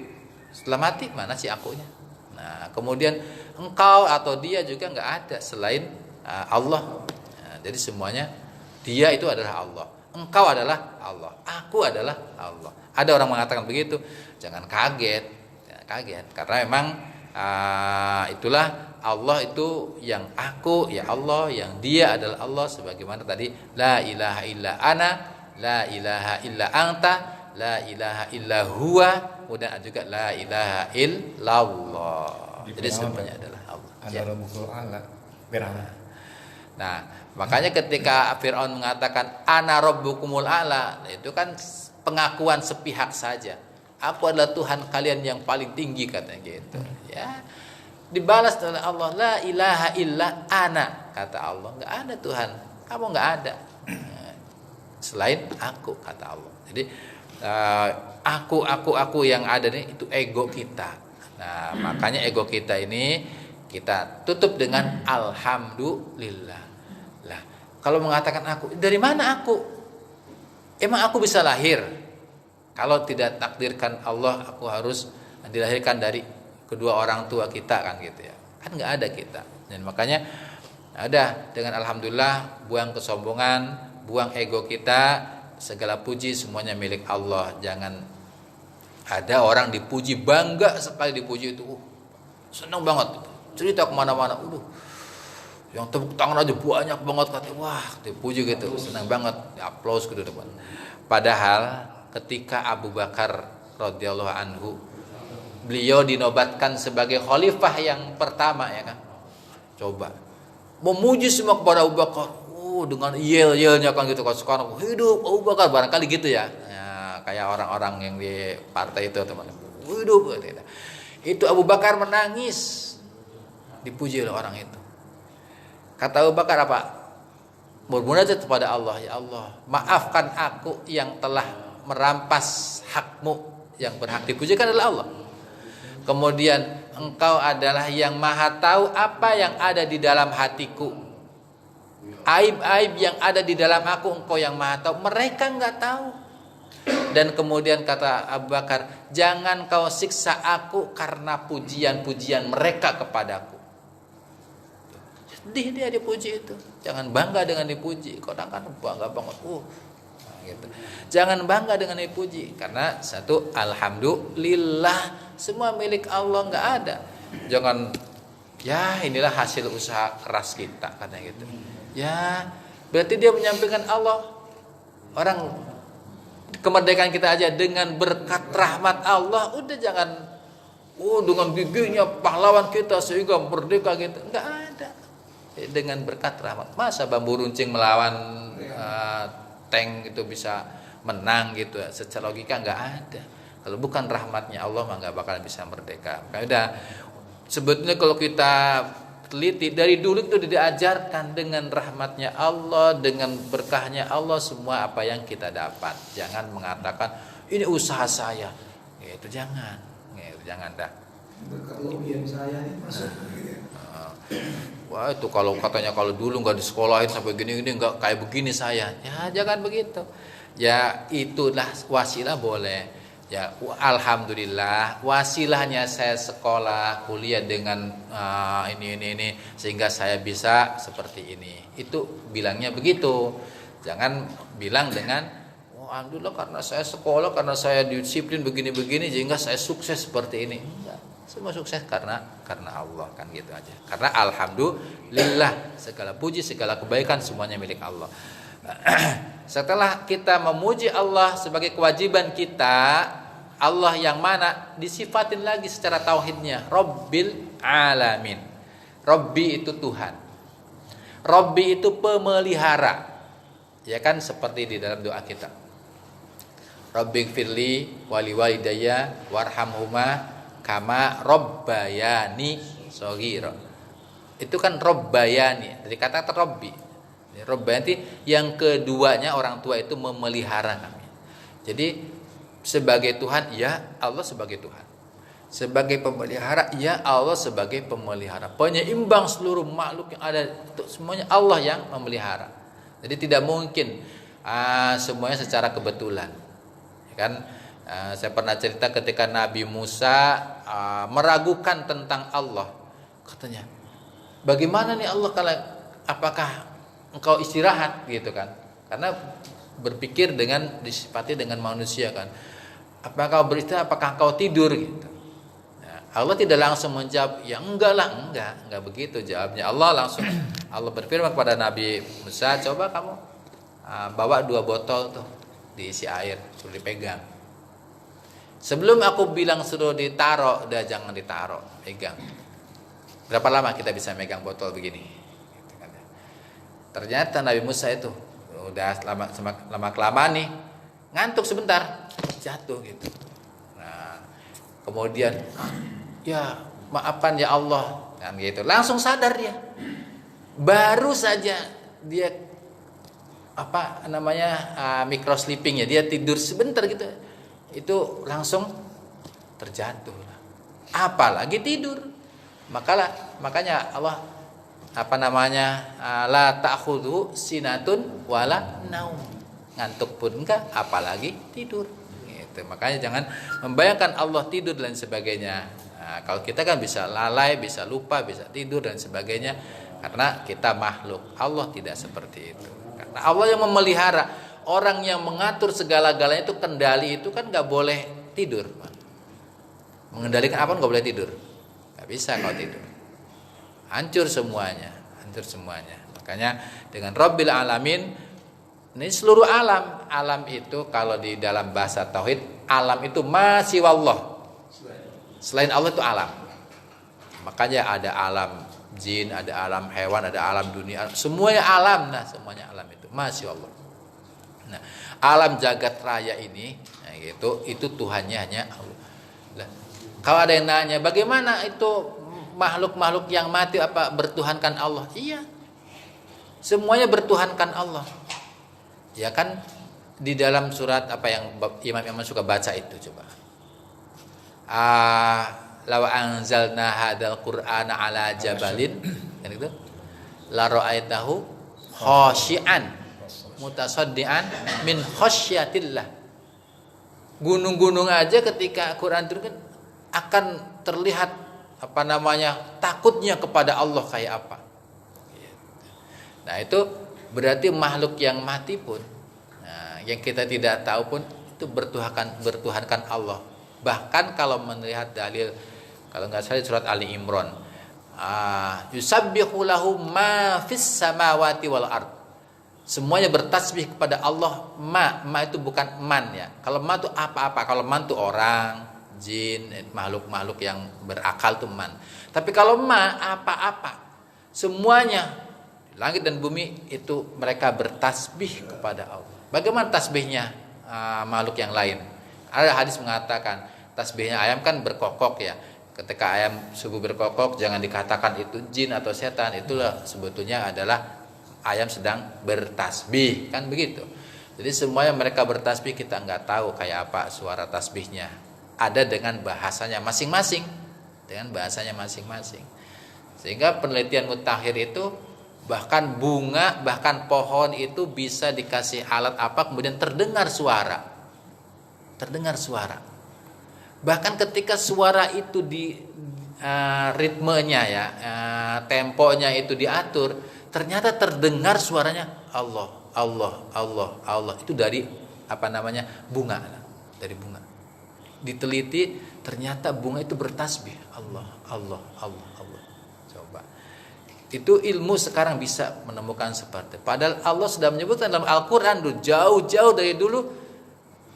setelah mati mana sih akunya? Nah kemudian engkau atau dia juga nggak ada selain Allah. Nah, jadi semuanya dia itu adalah Allah. Engkau adalah Allah, aku adalah Allah. Ada orang mengatakan begitu, jangan kaget, karena memang itulah Allah itu yang aku, ya Allah, yang dia adalah Allah. Sebagaimana tadi, la ilaha illa ana, la ilaha illa anta, la ilaha illa huwa, kemudian juga la ilaha illallah. Jadi semuanya adalah Allah. Nah, makanya ketika Fir'aun mengatakan ana rabbukumul a'la, itu kan pengakuan sepihak saja. Aku adalah Tuhan kalian yang paling tinggi, katanya gitu. Ya. Dibalas oleh Allah, la ilaha illa ana, kata Allah, enggak ada Tuhan, kamu enggak ada selain aku, kata Allah. Jadi aku yang ada nih itu ego kita. Nah, makanya ego kita ini kita tutup dengan alhamdulillah. Lah, kalau mengatakan aku, dari mana aku? Emang aku bisa lahir? Kalau tidak takdirkan Allah, aku harus dilahirkan dari kedua orang tua kita, kan gitu ya. Kan nggak ada kita. Dan makanya ada dengan alhamdulillah, buang kesombongan, buang ego kita, segala puji semuanya milik Allah. Jangan ada orang dipuji, bangga sekali dipuji itu, senang banget. Cerita kemana-mana, yang tepuk tangan aja banyak banget, katanya, wah dipuji gitu, senang banget, aplaus ke depan. Padahal ketika Abu Bakar radhiyallahu anhu, beliau dinobatkan sebagai khalifah yang pertama, ya kan, coba memuji semua kepada Abu Bakar, dengan yel-yelnya kan gitu. Kalau sekarang hidup Abu Bakar, barangkali gitu ya. Nah, kayak orang-orang yang di partai itu teman. Waduh, itu Abu Bakar menangis dipuji oleh orang itu. Kata Abu Bakar apa? Bermunajat kepada Allah, ya Allah, maafkan aku yang telah merampas hakmu, yang berhak dipujikan adalah Allah. Kemudian engkau adalah yang maha tahu apa yang ada di dalam hatiku. Aib-aib yang ada di dalam aku engkau yang maha tahu. Mereka enggak tahu. Dan kemudian kata Abu Bakar, jangan kau siksa aku karena pujian-pujian mereka kepadaku. Sedih dia dipuji itu. Jangan bangga dengan dipuji. Kadang-kadang bangga banget. Gitu. Jangan bangga dengan dipuji, karena satu, alhamdulillah semua milik Allah, nggak ada. Jangan, ya inilah hasil usaha keras kita, katanya gitu. Ya berarti dia menyampaikan Allah. Orang kemerdekaan kita aja dengan berkat rahmat Allah, udah jangan dengan giginya pahlawan kita sehingga merdeka gitu, nggak ada. Dengan berkat rahmat. Masa bambu runcing melawan tank itu bisa menang gitu, secara logika nggak ada. Kalau bukan rahmatnya Allah mah nggak bakalan bisa merdeka. Udah, sebetulnya kalau kita teliti dari dulu itu diajarkan dengan rahmatnya Allah, dengan berkahnya Allah semua apa yang kita dapat. Jangan mengatakan ini usaha saya, itu jangan, jangan dah. Berkat lobian saya ini masuk. Wah itu kalau katanya kalau dulu nggak disekolahin sampai gini-gini nggak kayak begini saya, ya jangan begitu. Ya itulah wasilah boleh. Ya alhamdulillah wasilahnya saya sekolah kuliah dengan ini sehingga saya bisa seperti ini. Itu bilangnya begitu. Jangan bilang dengan alhamdulillah karena saya sekolah, karena saya disiplin begini-begini sehingga saya sukses seperti ini. Enggak. Semua sukses karena Allah, kan gitu aja. Karena alhamdulillah segala puji, segala kebaikan semuanya milik Allah. Setelah kita memuji Allah sebagai kewajiban kita, Allah yang mana disifatin lagi secara tauhidnya, Rabbil Alamin. Rabbi itu Tuhan. Rabbi itu pemelihara. Ya kan seperti di dalam doa kita. Rabbighfirli wali walidayya warhamhuma kama robbayani shaghira. Itu kan robbayani dari kata Robbi. Robbayani yang keduanya orang tua itu memelihara kami. Jadi sebagai Tuhan ya Allah sebagai Tuhan. Sebagai pemelihara ya Allah sebagai pemelihara. Penyeimbang seluruh makhluk yang ada itu semuanya Allah yang memelihara. Jadi tidak mungkin semuanya secara kebetulan. Ya kan? Saya pernah cerita ketika Nabi Musa meragukan tentang Allah, katanya, bagaimana nih Allah kalau apakah engkau istirahat gitu kan? Karena berpikir dengan disifati dengan manusia kan, apakah kau beristirahat, apakah kau tidur gitu? Nah, Allah tidak langsung menjawab, ya enggak begitu jawabnya. Allah berfirman kepada Nabi Musa, coba kamu bawa 2 botol tuh diisi air, suruh dipegang. Sebelum aku bilang suruh ditaruh, udah jangan ditaruh, pegang. Berapa lama kita bisa megang botol begini? Ternyata Nabi Musa itu udah lama kelamaan nih, ngantuk sebentar, jatuh gitu. Nah, kemudian, ya maafkan ya Allah, kan gitu. Langsung sadar dia. Baru saja dia micro sleeping ya, dia tidur sebentar gitu. Itu langsung terjatuh. Apalagi tidur. Makanya Allah la ta'khudhu sinatun wala naum. Ngantuk pun enggak, apalagi tidur. Gitu. Makanya jangan membayangkan Allah tidur dan sebagainya. Nah, kalau kita kan bisa lalai, bisa lupa, bisa tidur dan sebagainya karena kita makhluk. Allah tidak seperti itu. Karena Allah yang memelihara. Orang yang mengatur segala-galanya itu kendali itu kan nggak boleh tidur. Mengendalikan apa nggak boleh tidur, nggak bisa kalau tidur. Hancur semuanya. Makanya dengan Rabbil Alamin ini seluruh alam. Alam itu kalau di dalam bahasa tauhid, alam itu masih wallah. Selain Allah itu alam. Makanya ada alam jin, ada alam hewan, ada alam dunia. Semuanya alam. Nah semuanya alam itu masih Allah. Nah, alam jagat raya ini, nah itu Tuhannya hanya Allah. Nah, kalau ada yang nanya, bagaimana itu makhluk-makhluk yang mati apa bertuhankan Allah? Iya, semuanya bertuhankan Allah. Ya kan di dalam surat apa yang imam-imam suka baca itu coba. Law anzalna hadzal qur'ana ala jabalin, kan itu. La ra'aitahu khashi'an mutasaddian min khasyatillah. Gunung-gunung aja ketika Quran turun kan akan terlihat apa namanya takutnya kepada Allah kayak apa. Nah itu berarti makhluk yang mati pun, nah, yang kita tidak tahu pun itu bertuhankan Allah. Bahkan kalau melihat dalil, kalau nggak salah surat Ali Imran, yusabbihu lahu ma fis samawati wal ard. Semuanya bertasbih kepada Allah. Ma itu bukan man ya. Kalau ma itu apa-apa. Kalau man itu orang, jin, makhluk-makhluk yang berakal itu man. Tapi kalau ma apa-apa, semuanya langit dan bumi itu mereka bertasbih kepada Allah. Bagaimana tasbihnya makhluk yang lain? Ada hadis mengatakan tasbihnya ayam kan berkokok ya. Ketika ayam subuh berkokok, jangan dikatakan itu jin atau setan. Itulah sebetulnya adalah ayam sedang bertasbih, kan begitu. Jadi semuanya mereka bertasbih, kita nggak tahu kayak apa suara tasbihnya. Ada dengan bahasanya masing-masing, Sehingga penelitian mutakhir itu bahkan bunga, bahkan pohon itu bisa dikasih alat apa kemudian terdengar suara. Bahkan ketika suara itu di ritmenya ya, temponya itu diatur, ternyata terdengar suaranya Allah, Allah, Allah, Allah. Itu dari apa namanya? Bunga. Dari bunga. Diteliti ternyata bunga itu bertasbih Allah, Allah, Allah, Allah. Coba. Itu ilmu sekarang bisa menemukan seperti. Padahal Allah sudah menyebutkan dalam Al-Qur'an jauh-jauh dari dulu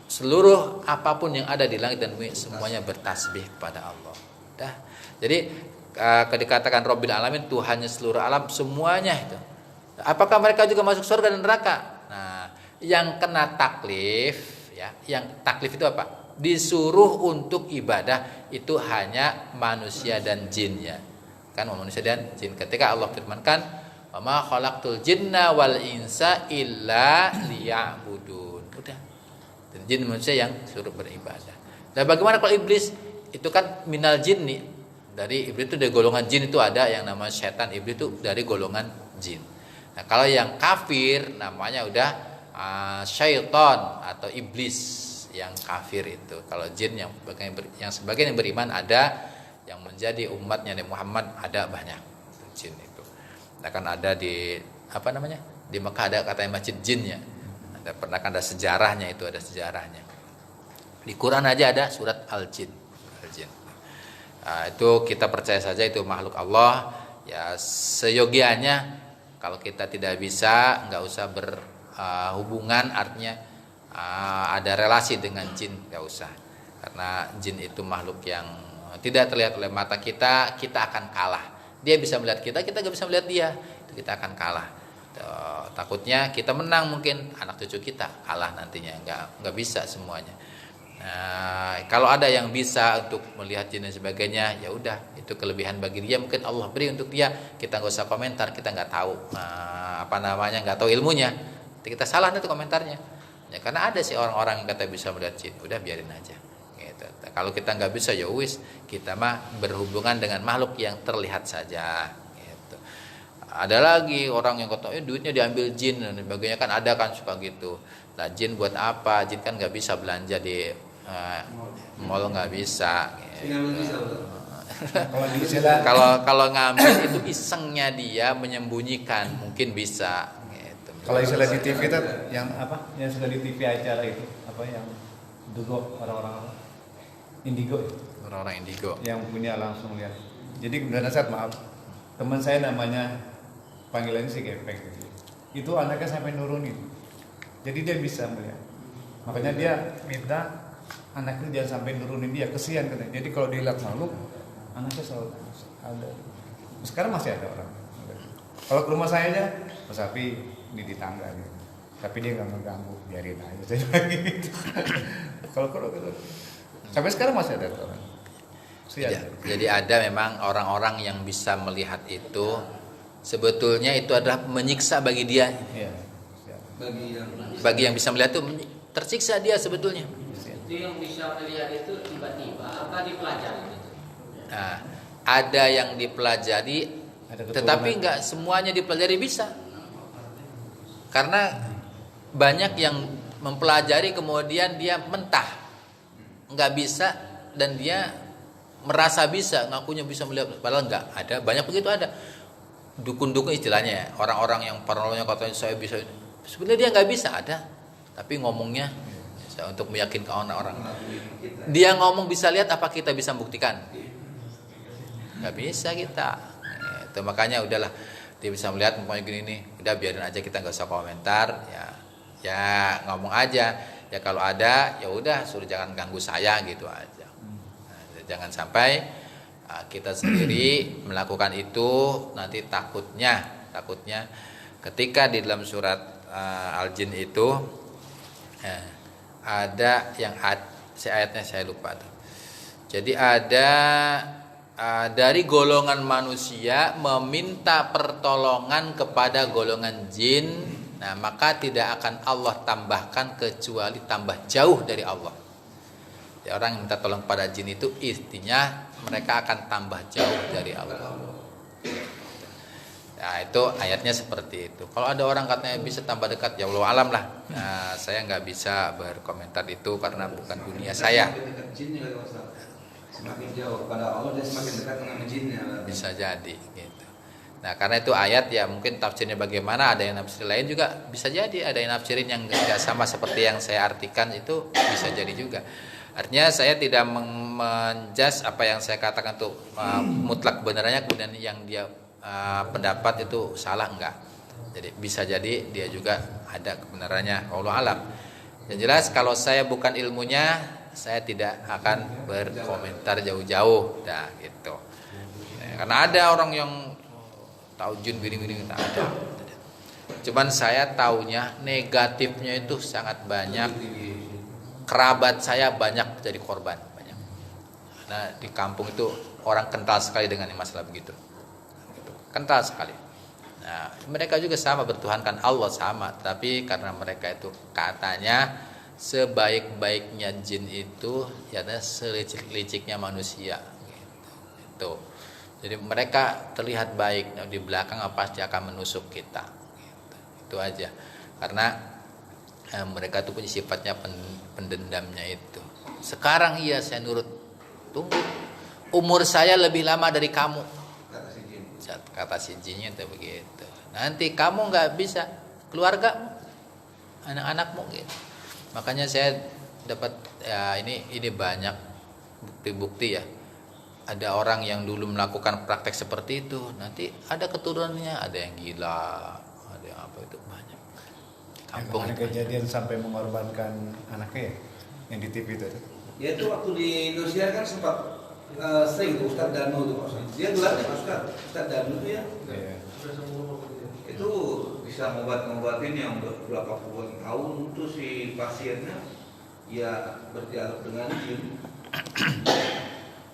seluruh apapun yang ada di langit dan bumi semuanya bertasbih kepada Allah. Dah. Jadi dikatakan Rabbil Alamin, Tuhannya seluruh alam semuanya itu. Apakah mereka juga masuk surga dan neraka? Nah, yang kena taklif ya, yang taklif itu apa? Disuruh untuk ibadah itu hanya manusia dan jin ya. Kan manusia dan jin. Ketika Allah firmankan, "Wa ma khalaqtul jinna wal insa illa liya'budun." Udah. Dan jin manusia yang suruh beribadah. Dan bagaimana kalau iblis? Itu kan minal jinni. Dari iblis itu dari golongan jin itu ada yang namanya setan, iblis itu dari golongan jin. Nah, kalau yang kafir namanya udah syaitan atau iblis yang kafir itu. Kalau jin yang sebagian yang beriman ada, yang menjadi umatnya Nabi Muhammad ada banyak jin itu. Nah, kan ada di apa namanya? Di Mekah ada katanya masjid jinnya. Pernah kan ada sejarahnya itu, ada sejarahnya. Di Quran aja ada surat Al-Jin. Nah, itu kita percaya saja itu makhluk Allah ya, seyogianya. Kalau kita tidak bisa, nggak usah berhubungan, artinya ada relasi dengan jin, nggak usah, karena jin itu makhluk yang tidak terlihat oleh mata kita akan kalah. Dia bisa melihat kita nggak bisa melihat dia, itu kita akan kalah. Takutnya kita menang, mungkin anak cucu kita kalah nantinya, nggak bisa semuanya. Nah, kalau ada yang bisa untuk melihat jin dan sebagainya, ya udah, itu kelebihan bagi dia, mungkin Allah beri untuk dia. Kita nggak usah komentar, kita nggak tahu nggak tahu ilmunya. Kita salah nanti komentarnya. Ya, karena ada sih orang-orang yang kata bisa melihat jin, udah biarin aja. Gitu. Kalau kita nggak bisa, ya wis, kita mah berhubungan dengan makhluk yang terlihat saja. Gitu. Ada lagi orang yang kata, duitnya diambil jin dan sebagainya, kan ada kan suka gitu. Nah, jin buat apa? Jin kan nggak bisa belanja di mall, nggak bisa. Kalau ngambil itu isengnya dia menyembunyikan, mungkin bisa. Gitu. Kalau istilah di TV itu yang apa? Yang sudah di TV acara itu apa yang dulu orang-orang indigo? Orang-orang indigo. Yang punya langsung lihat. Jadi benar saat maaf, teman saya namanya panggilannya si Gepeng gitu. Itu anaknya sampai nurunin. Jadi dia bisa melihat. Makanya dia minta anaknya jangan sampai nurunin dia, kesian katanya. Jadi kalau dilihat makhluk, anaknya selalu ada. Sekarang masih ada orang. Kalau ke rumah saya aja, Mas Api di tangga gitu. tapi dia nggak ngeganggu, biarin aja saya bilang gitu. Kalau sampai sekarang masih ada tuh orang. Jadi ada memang orang-orang yang bisa melihat itu, sebetulnya itu adalah menyiksa bagi dia. Iya. Bagi yang bisa melihat itu tersiksa dia sebetulnya. Itu yang bisa melihat itu tiba-tiba apa dipelajari gitu. Nah, ada yang dipelajari, tetapi nggak semuanya dipelajari bisa. Karena banyak yang mempelajari kemudian dia mentah, nggak bisa, dan dia merasa bisa, ngakunya bisa melihat, padahal nggak. Ada banyak begitu, ada dukun-dukun istilahnya ya, orang-orang yang paranormalnya katanya saya bisa, sebenarnya dia nggak bisa, ada, tapi ngomongnya untuk meyakinkan orang-orang. Dia ngomong bisa lihat, apa kita bisa membuktikan? Nggak bisa kita. Itu makanya udahlah, dia bisa melihat pokoknya gini nih, udah biarin aja, kita nggak usah komentar, ya ngomong aja. Ya kalau ada, ya udah suruh jangan ganggu saya gitu aja. Nah, jangan sampai kita sendiri melakukan itu, nanti takutnya ketika di dalam surat Al-Jin itu ada yang ayatnya saya lupa tuh. Jadi ada dari golongan manusia meminta pertolongan kepada golongan jin, nah maka tidak akan Allah tambahkan kecuali tambah jauh dari Allah. Ya, orang yang minta tolong pada jin itu intinya mereka akan tambah jauh dari Allah. Nah itu ayatnya seperti itu. Kalau ada orang katanya bisa tambah dekat, ya Allah alam lah. Nah, saya nggak bisa berkomentar itu karena bukan dunia saya. Semakin jauh pada Allah, dia semakin dekat dengan jinnya. Bisa jadi gitu. Nah karena itu ayat ya mungkin tafsirnya bagaimana, ada yang nafsir lain juga bisa jadi, ada yang nafsirin yang tidak sama seperti yang saya artikan, itu bisa jadi juga. Artinya saya tidak menjas apa yang saya katakan itu mutlak benarannya, kemudian yang dia pendapat itu salah, enggak. Jadi bisa jadi dia juga ada kebenarannya, Allah alam. Yang jelas kalau saya bukan ilmunya, saya tidak akan berkomentar jauh-jauh, nah gitu. Karena ada orang yang tahu jin gini-gini, ada. Cuman saya taunya negatifnya itu sangat banyak. Kerabat saya banyak jadi korban, banyak. Nah di kampung itu orang kental sekali dengan masalah begitu. Kental sekali. Nah, mereka juga sama bertuhankan Allah sama, tapi karena mereka itu katanya sebaik-baiknya jin itu ya selicik-liciknya manusia gitu. Jadi mereka terlihat baik, di belakang pasti akan menusuk kita gitu. Itu aja. Karena mereka itu punya sifatnya pendendamnya itu. Sekarang iya saya nurut. Tunggu. Umur saya lebih lama dari kamu. Kata si jinnya itu begitu. Nanti kamu nggak bisa, keluargamu, anak-anakmu gitu. Makanya saya dapat ya ini banyak bukti-bukti ya. Ada orang yang dulu melakukan praktek seperti itu, nanti ada keturunannya, ada yang gila, ada yang apa, itu banyak. Kampung ada kejadian sampai mengorbankan anaknya ya, yang di TV itu. Ya itu waktu di Indonesia kan sempat sering tuh Ustadz Danu tuh, dia gelarnya Ustadz Danu tuh ya. Iya. Itu bisa ngobatin yang berapa puluhan tahun tuh si pasiennya ya berdialog dengan jin.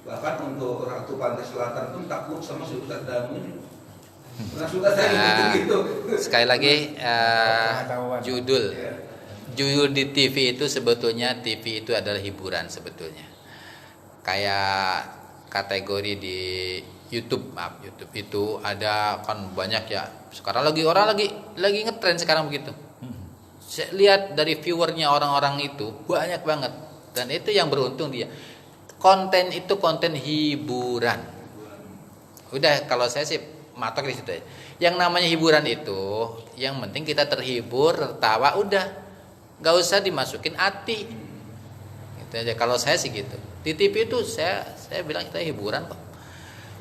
Bahkan untuk Ratu Pantai Selatan pun takut sama si Ustadz Danu ini. Pernah sudah saya gitu. Sekali lagi judul di TV itu sebetulnya TV itu adalah hiburan sebetulnya. Kayak kategori di YouTube itu ada kan banyak ya. Sekarang orang lagi ngetren sekarang begitu. Saya lihat dari viewernya orang-orang itu banyak banget, dan itu yang beruntung dia. Konten itu konten hiburan. Udah kalau saya sih matok di situ aja. Yang namanya hiburan itu, yang penting kita terhibur, tertawa, udah, nggak usah dimasukin hati. Gitu aja. Kalau saya sih gitu. Di TV itu saya bilang kita hiburan kok.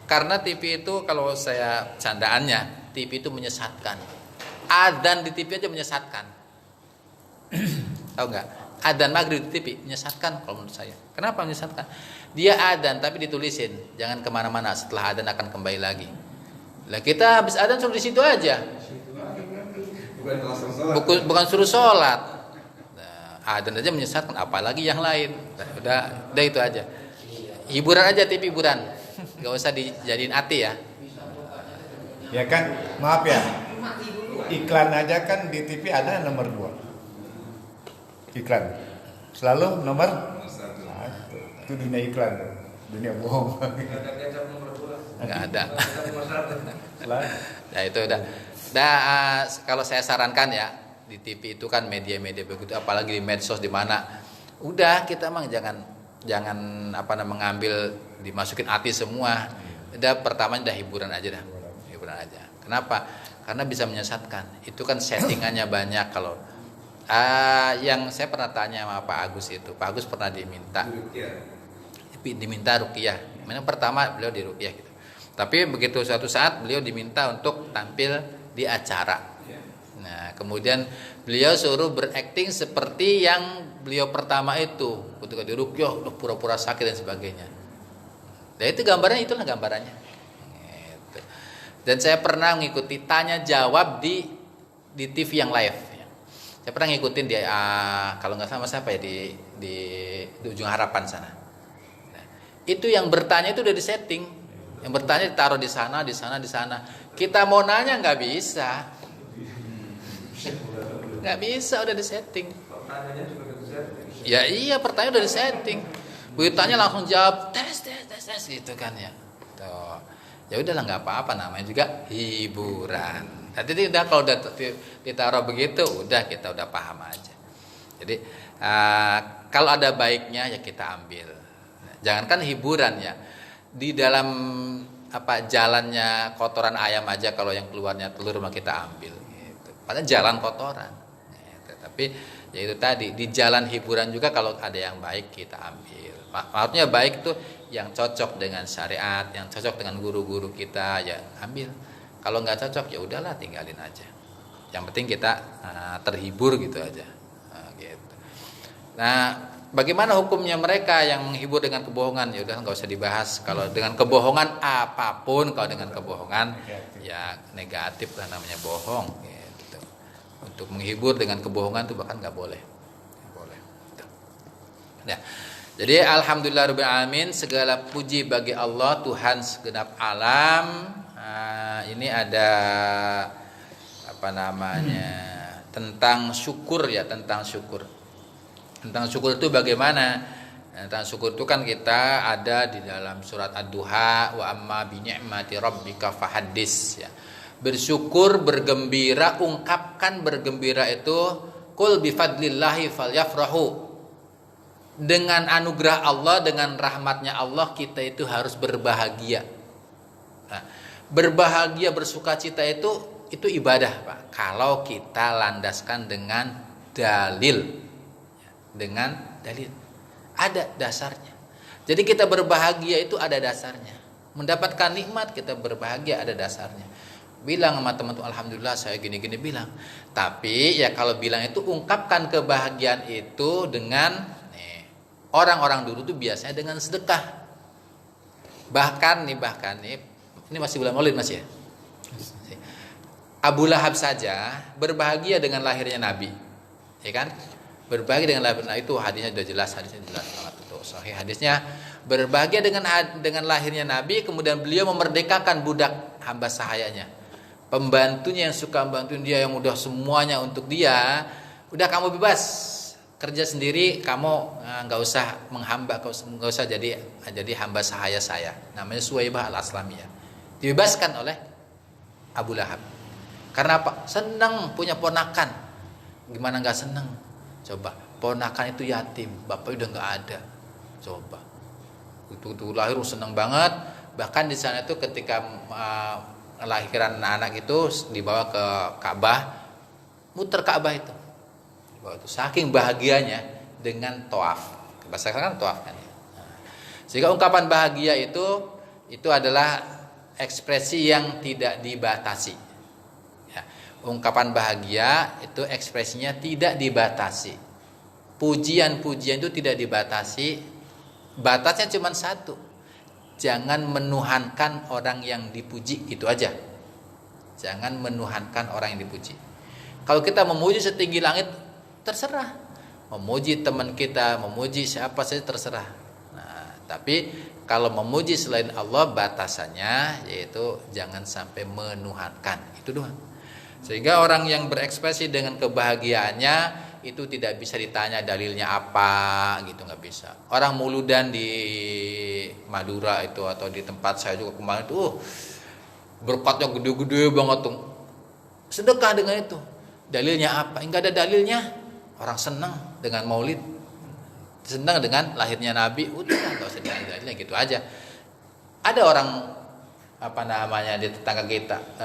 Karena TV itu kalau saya candaannya, TV itu menyesatkan. Adzan di TV aja menyesatkan. Tahu nggak? Adzan maghrib di TV menyesatkan kalau menurut saya. Kenapa menyesatkan? Dia adzan tapi ditulisin, jangan kemana-mana, setelah adzan akan kembali lagi. Lah kita habis adzan suruh di situ aja. Bukan langsung sholat. bukan suruh sholat. Nah, adzan aja menyesatkan, apalagi yang lain. Udah itu aja. Hiburan aja, TV hiburan. Gak usah dijadiin hati ya. Ya kan, maaf ya. Iklan aja kan di TV ada nomor 2. Iklan. Selalu nomor 1. Itu dunia iklan, dunia bohong. Nggak ada. Selalu. Nah itu udah. Nah kalau saya sarankan ya, di TV itu kan media-media begitu, apalagi di medsos di mana, udah kita emang jangan mengambil dimasukin hati semua. Udah pertama udah hiburan aja dah. Hiburan aja. Kenapa? Karena bisa menyesatkan. Itu kan settingannya banyak. Kalau yang saya pernah tanya sama Pak Agus itu, Pak Agus pernah diminta ruqyah. Memang pertama beliau di ruqyah gitu. Tapi begitu suatu saat beliau diminta untuk tampil di acara. Nah, kemudian beliau suruh berakting seperti yang beliau pertama itu, ketika di ruqyah udah pura-pura sakit dan sebagainya. Dan itu gambarannya, itulah gambarannya. Gitu. Dan saya pernah mengikuti tanya jawab di TV yang live. Saya pernah ngikutin di kalau nggak sama siapa ya di Ujung Harapan sana. Nah, itu yang bertanya itu udah disetting. Yang bertanya ditaruh di sana. Kita mau nanya nggak bisa. Nggak bisa, udah disetting. Pertanyaannya juga udah disetting. Ya iya, pertanyaan udah disetting. Begitu tanya langsung jawab tes gitu kan ya. Tuh. Ya udahlah, nggak apa-apa, namanya juga hiburan. Nanti udah kalau udah ditaruh begitu, udah kita udah paham aja. Jadi kalau ada baiknya ya kita ambil. Jangankan hiburan ya. Di dalam jalannya kotoran ayam aja, kalau yang keluarnya telur mah kita ambil gitu. Padahal jalan kotoran gitu. Tapi ya itu tadi, di jalan hiburan juga kalau ada yang baik kita ambil. Maksudnya baik tuh yang cocok dengan syariat, yang cocok dengan guru-guru kita, ya ambil. Kalau nggak cocok ya udahlah, tinggalin aja. Yang penting kita terhibur gitu aja. Gitu. Nah, bagaimana hukumnya mereka yang menghibur dengan kebohongan? Ya udah, nggak usah dibahas. Kalau dengan kebohongan apapun, kalau dengan kebohongan ya negatif lah, namanya bohong. Gitu. Untuk menghibur dengan kebohongan itu bahkan nggak boleh. Gitu. Nah, jadi alhamdulillahirabbil alamin, segala puji bagi Allah Tuhan segenap alam. Ini ada tentang syukur ya, tentang syukur. Tentang syukur itu bagaimana? Tentang syukur itu kan kita ada di dalam surat Ad-Duha, wa amma bi ni'mati rabbika fahaddits ya. Bersyukur, bergembira, ungkapkan bergembira itu qul bi fadlillahi falyafrahu. Dengan anugerah Allah, dengan rahmatnya Allah, kita itu harus berbahagia. Nah, berbahagia, bersukacita itu ibadah, Pak. Kalau kita landaskan dengan dalil. Dengan dalil, ada dasarnya. Jadi kita berbahagia itu ada dasarnya. Mendapatkan nikmat kita berbahagia ada dasarnya. Bilang sama teman-teman, alhamdulillah saya gini-gini, bilang. Tapi ya kalau bilang itu, ungkapkan kebahagiaan itu dengan orang-orang dulu tuh biasanya dengan sedekah. Bahkan nih, ini masih bulan Maulid Mas ya. Abu Lahab saja berbahagia dengan lahirnya Nabi, ya kan? Berbahagia dengan lahirnya, itu hadisnya sudah jelas, banget itu sahih hadisnya. Berbahagia dengan lahirnya Nabi, kemudian beliau memerdekakan budak hamba sahayanya, pembantunya yang suka membantuin dia, yang udah semuanya untuk dia. Udah, kamu bebas kerja sendiri, kamu nggak usah menghamba, nggak usah jadi hamba sahaya saya. Namanya Suwaibah al-Aslamiyah. Dibebaskan oleh Abu Lahab. Karena apa? Senang punya ponakan. Gimana nggak senang? Coba, ponakan itu yatim, bapak udah nggak ada. Coba, itu lahir senang banget. Bahkan di sana itu ketika lahiran anak itu dibawa ke Ka'bah, muter Ka'bah itu. Saking bahagianya dengan toaf. Bahasa kan toaf kan. Sehingga ungkapan bahagia itu adalah ekspresi yang tidak dibatasi. Ya, ungkapan bahagia itu ekspresinya tidak dibatasi. Pujian-pujian itu tidak dibatasi. Batasnya cuma satu. Jangan menuhankan orang yang dipuji, itu aja. Jangan menuhankan orang yang dipuji. Kalau kita memuji setinggi langit, terserah. Memuji teman kita, memuji siapa saja terserah. Nah, tapi kalau memuji selain Allah, batasannya yaitu jangan sampai menuhankan. Itu doang. Sehingga orang yang berekspresi dengan kebahagiaannya itu tidak bisa ditanya dalilnya apa gitu, nggak bisa. Orang muludan di Madura itu atau di tempat saya juga kemarin itu berkatnya gede-gede banget tuh. Sedekah dengan itu. Dalilnya apa? Enggak ada dalilnya. Orang senang dengan maulid, senang dengan lahirnya Nabi, udah nggak usah dalilnya gitu aja. Ada orang di tetangga kita,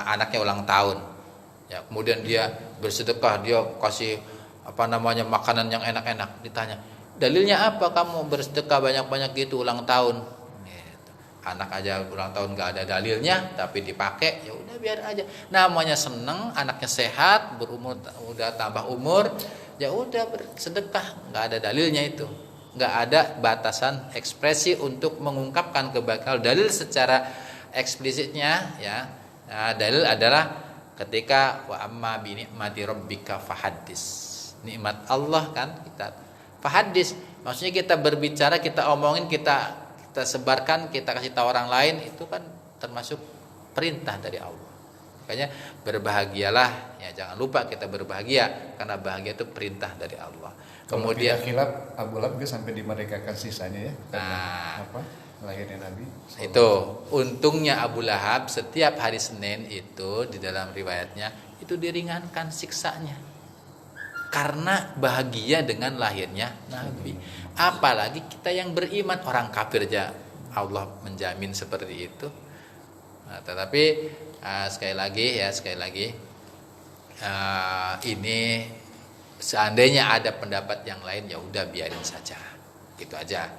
anaknya ulang tahun, ya kemudian dia bersedekah, dia kasih makanan yang enak-enak. Ditanya, dalilnya apa kamu bersedekah banyak-banyak gitu ulang tahun? Gitu. Anak aja ulang tahun nggak ada dalilnya, tapi dipakai, ya udah biar aja. Namanya seneng, anaknya sehat, berumur udah tambah umur, ya udah bersedekah, nggak ada dalilnya itu. Nggak ada batasan ekspresi untuk mengungkapkan kebaikan. Dalil secara eksplisitnya, ya, dalil adalah ketika wa amma bi ni'mati rabbika fahaddis. Nikmat Allah kan kita fahaddis, maksudnya kita berbicara, kita omongin, kita sebarkan, kita kasih tahu orang lain, itu kan termasuk perintah dari Allah. Makanya berbahagialah, ya jangan lupa kita berbahagia karena bahagia itu perintah dari Allah. Kemudian khilaf Abu Lahab sampai dimerdekakan sisanya ya. Nah, lahirnya Nabi. Itu untungnya Abu Lahab setiap hari Senin itu di dalam riwayatnya itu diringankan siksanya. Karena bahagia dengan lahirnya Nabi. Apalagi kita yang beriman, orang kafir aja Allah menjamin seperti itu. Nah, tetapi sekali lagi ini seandainya ada pendapat yang lain, ya udah biarin saja, gitu aja.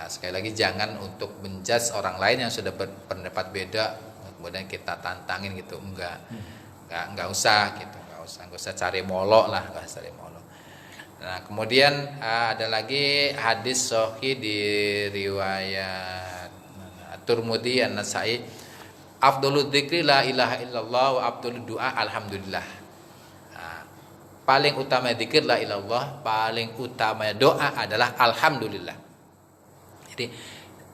Sekali lagi jangan untuk menjudge orang lain yang sudah berpendapat beda kemudian kita tantangin gitu, enggak usah gitu. Nggak usah cari molok lah, nggak usah cari molok. Nah, kemudian ada lagi hadis sahih di riwayat Tirmidzi, An-Nasa'i, afdhalul dzikri la ilaha illallah wa afdhalud du'a alhamdulillah. Nah, paling utama zikir la ilallah, paling utama doa adalah alhamdulillah. Jadi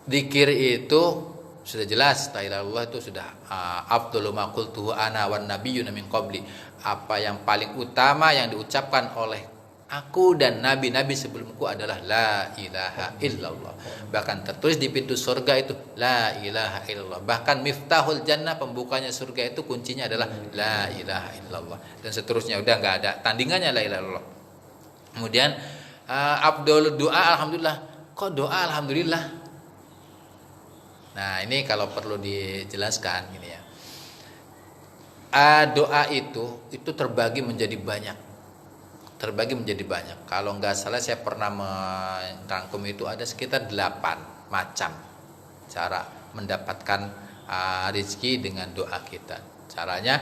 zikir itu sudah jelas, la ilaha illallah itu sudah afdalu ma qultuhu ana wan nabiyyuna min qabli. Apa yang paling utama yang diucapkan oleh aku dan nabi-nabi sebelumku adalah la ilaha illallah. Bahkan tertulis di pintu surga itu la ilaha illallah. Bahkan miftahul jannah, pembukanya surga itu kuncinya adalah la ilaha illallah. Dan seterusnya, udah nggak ada tandingannya la ilaha illallah. Kemudian afdhalud doa alhamdulillah. Kok doa alhamdulillah? Nah, ini kalau perlu dijelaskan gini ya. Doa itu terbagi menjadi banyak. Kalau nggak salah saya pernah merangkum itu ada sekitar 8 macam cara mendapatkan rezeki dengan doa kita. Caranya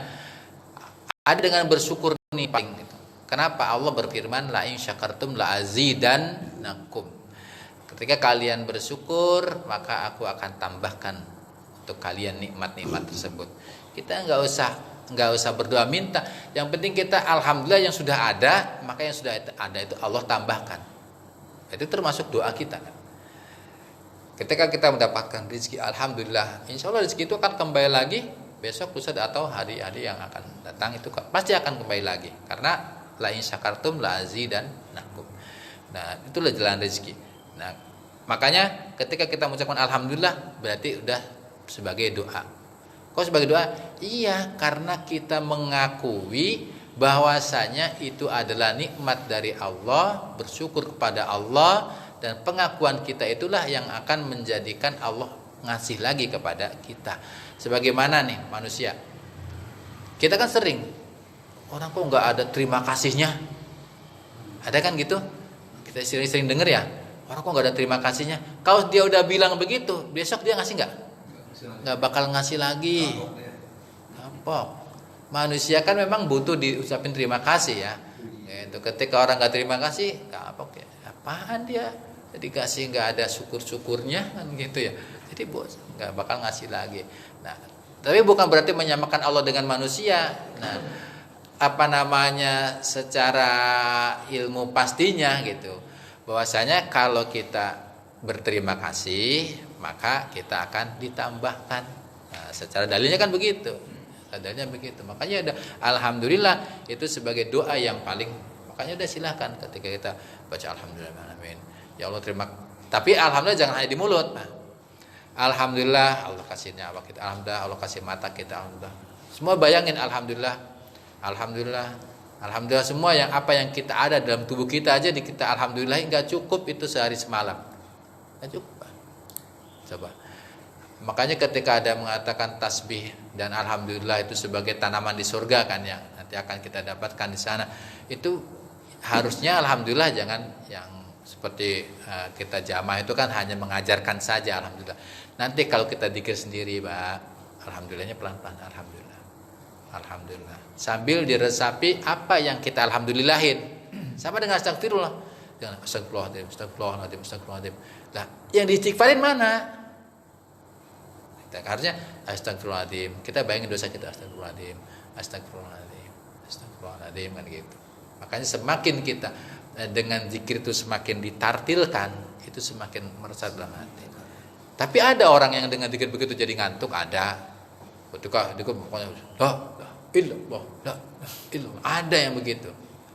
ada dengan bersyukur nih paling itu. Kenapa Allah berfirman la in syakartum la azidannakum. Ketika kalian bersyukur, maka aku akan tambahkan untuk kalian nikmat-nikmat tersebut. Kita nggak usah berdoa minta. Yang penting kita alhamdulillah yang sudah ada, maka yang sudah ada itu Allah tambahkan. Itu termasuk doa kita kan. Ketika kita mendapatkan rezeki alhamdulillah, insya Allah rezeki itu akan kembali lagi besok, lusa atau hari-hari yang akan datang itu pasti akan kembali lagi. Karena la in syakartum la azidannakum. Nah, itulah jalan rezeki. Nah, makanya ketika kita mengucapkan alhamdulillah berarti udah sebagai doa. Kok sebagai doa? Iya, karena kita mengakui bahwasanya itu adalah nikmat dari Allah, bersyukur kepada Allah, dan pengakuan kita itulah yang akan menjadikan Allah ngasih lagi kepada kita. Sebagaimana nih manusia, kita kan sering orang kok nggak ada terima kasihnya, ada kan gitu? Kita sering dengar ya, orang kok nggak ada terima kasihnya. Kalau dia udah bilang begitu, besok dia ngasih nggak? Nggak bakal ngasih lagi. Kapok. Manusia kan memang butuh diucapin terima kasih ya. Itu ketika orang nggak terima kasih, kapok ya. Apaan dia? Jadi kasih nggak ada syukur-syukurnya kan gitu ya. Jadi bos nggak bakal ngasih lagi. Nah, tapi bukan berarti menyamakan Allah dengan manusia. Nah, apa namanya secara ilmu pastinya gitu, bahwasanya kalau kita berterima kasih maka kita akan ditambahkan. Nah, secara dalilnya kan begitu. Dalilnya begitu. Makanya ada alhamdulillah itu sebagai doa yang paling, makanya udah silahkan ketika kita baca alhamdulillah amin. Ya Allah terima. Tapi alhamdulillah jangan hanya di mulut, Pak. Alhamdulillah Allah kasih nyawa kita, alhamdulillah Allah kasih mata kita, alhamdulillah. Semua bayangin alhamdulillah. Alhamdulillah. Alhamdulillah semua yang apa yang kita ada dalam tubuh kita aja di kita alhamdulillah enggak cukup itu sehari semalam. Enggak cukup, Pak. Coba. Makanya ketika ada mengatakan tasbih dan alhamdulillah itu sebagai tanaman di surga kan ya, nanti akan kita dapatkan di sana. Itu harusnya alhamdulillah jangan yang seperti kita jamaah itu kan hanya mengajarkan saja alhamdulillah. Nanti kalau kita dzikir sendiri, Pak, alhamdulillahnya pelan-pelan alhamdulillah. Alhamdulillah. Sambil diresapi apa yang kita alhamdulillahin. Sama dengan astagfirullah. Jangan astagfirullahaladzim, astagfirullahaladzim, astagfirullahaladzim. Lah, yang diistighfarin mana? Harusnya astagfirullahaladzim. Kita bayangin dosa kita astagfirullahaladzim, astagfirullahaladzim, astagfirullahaladzim kan gitu. Makanya semakin kita dengan zikir itu semakin ditartilkan, itu semakin meresap dalam hati. Tapi ada orang yang dengan zikir begitu jadi ngantuk, ada. Ketika itu pokoknya la illallah, la illallah. Ada yang begitu.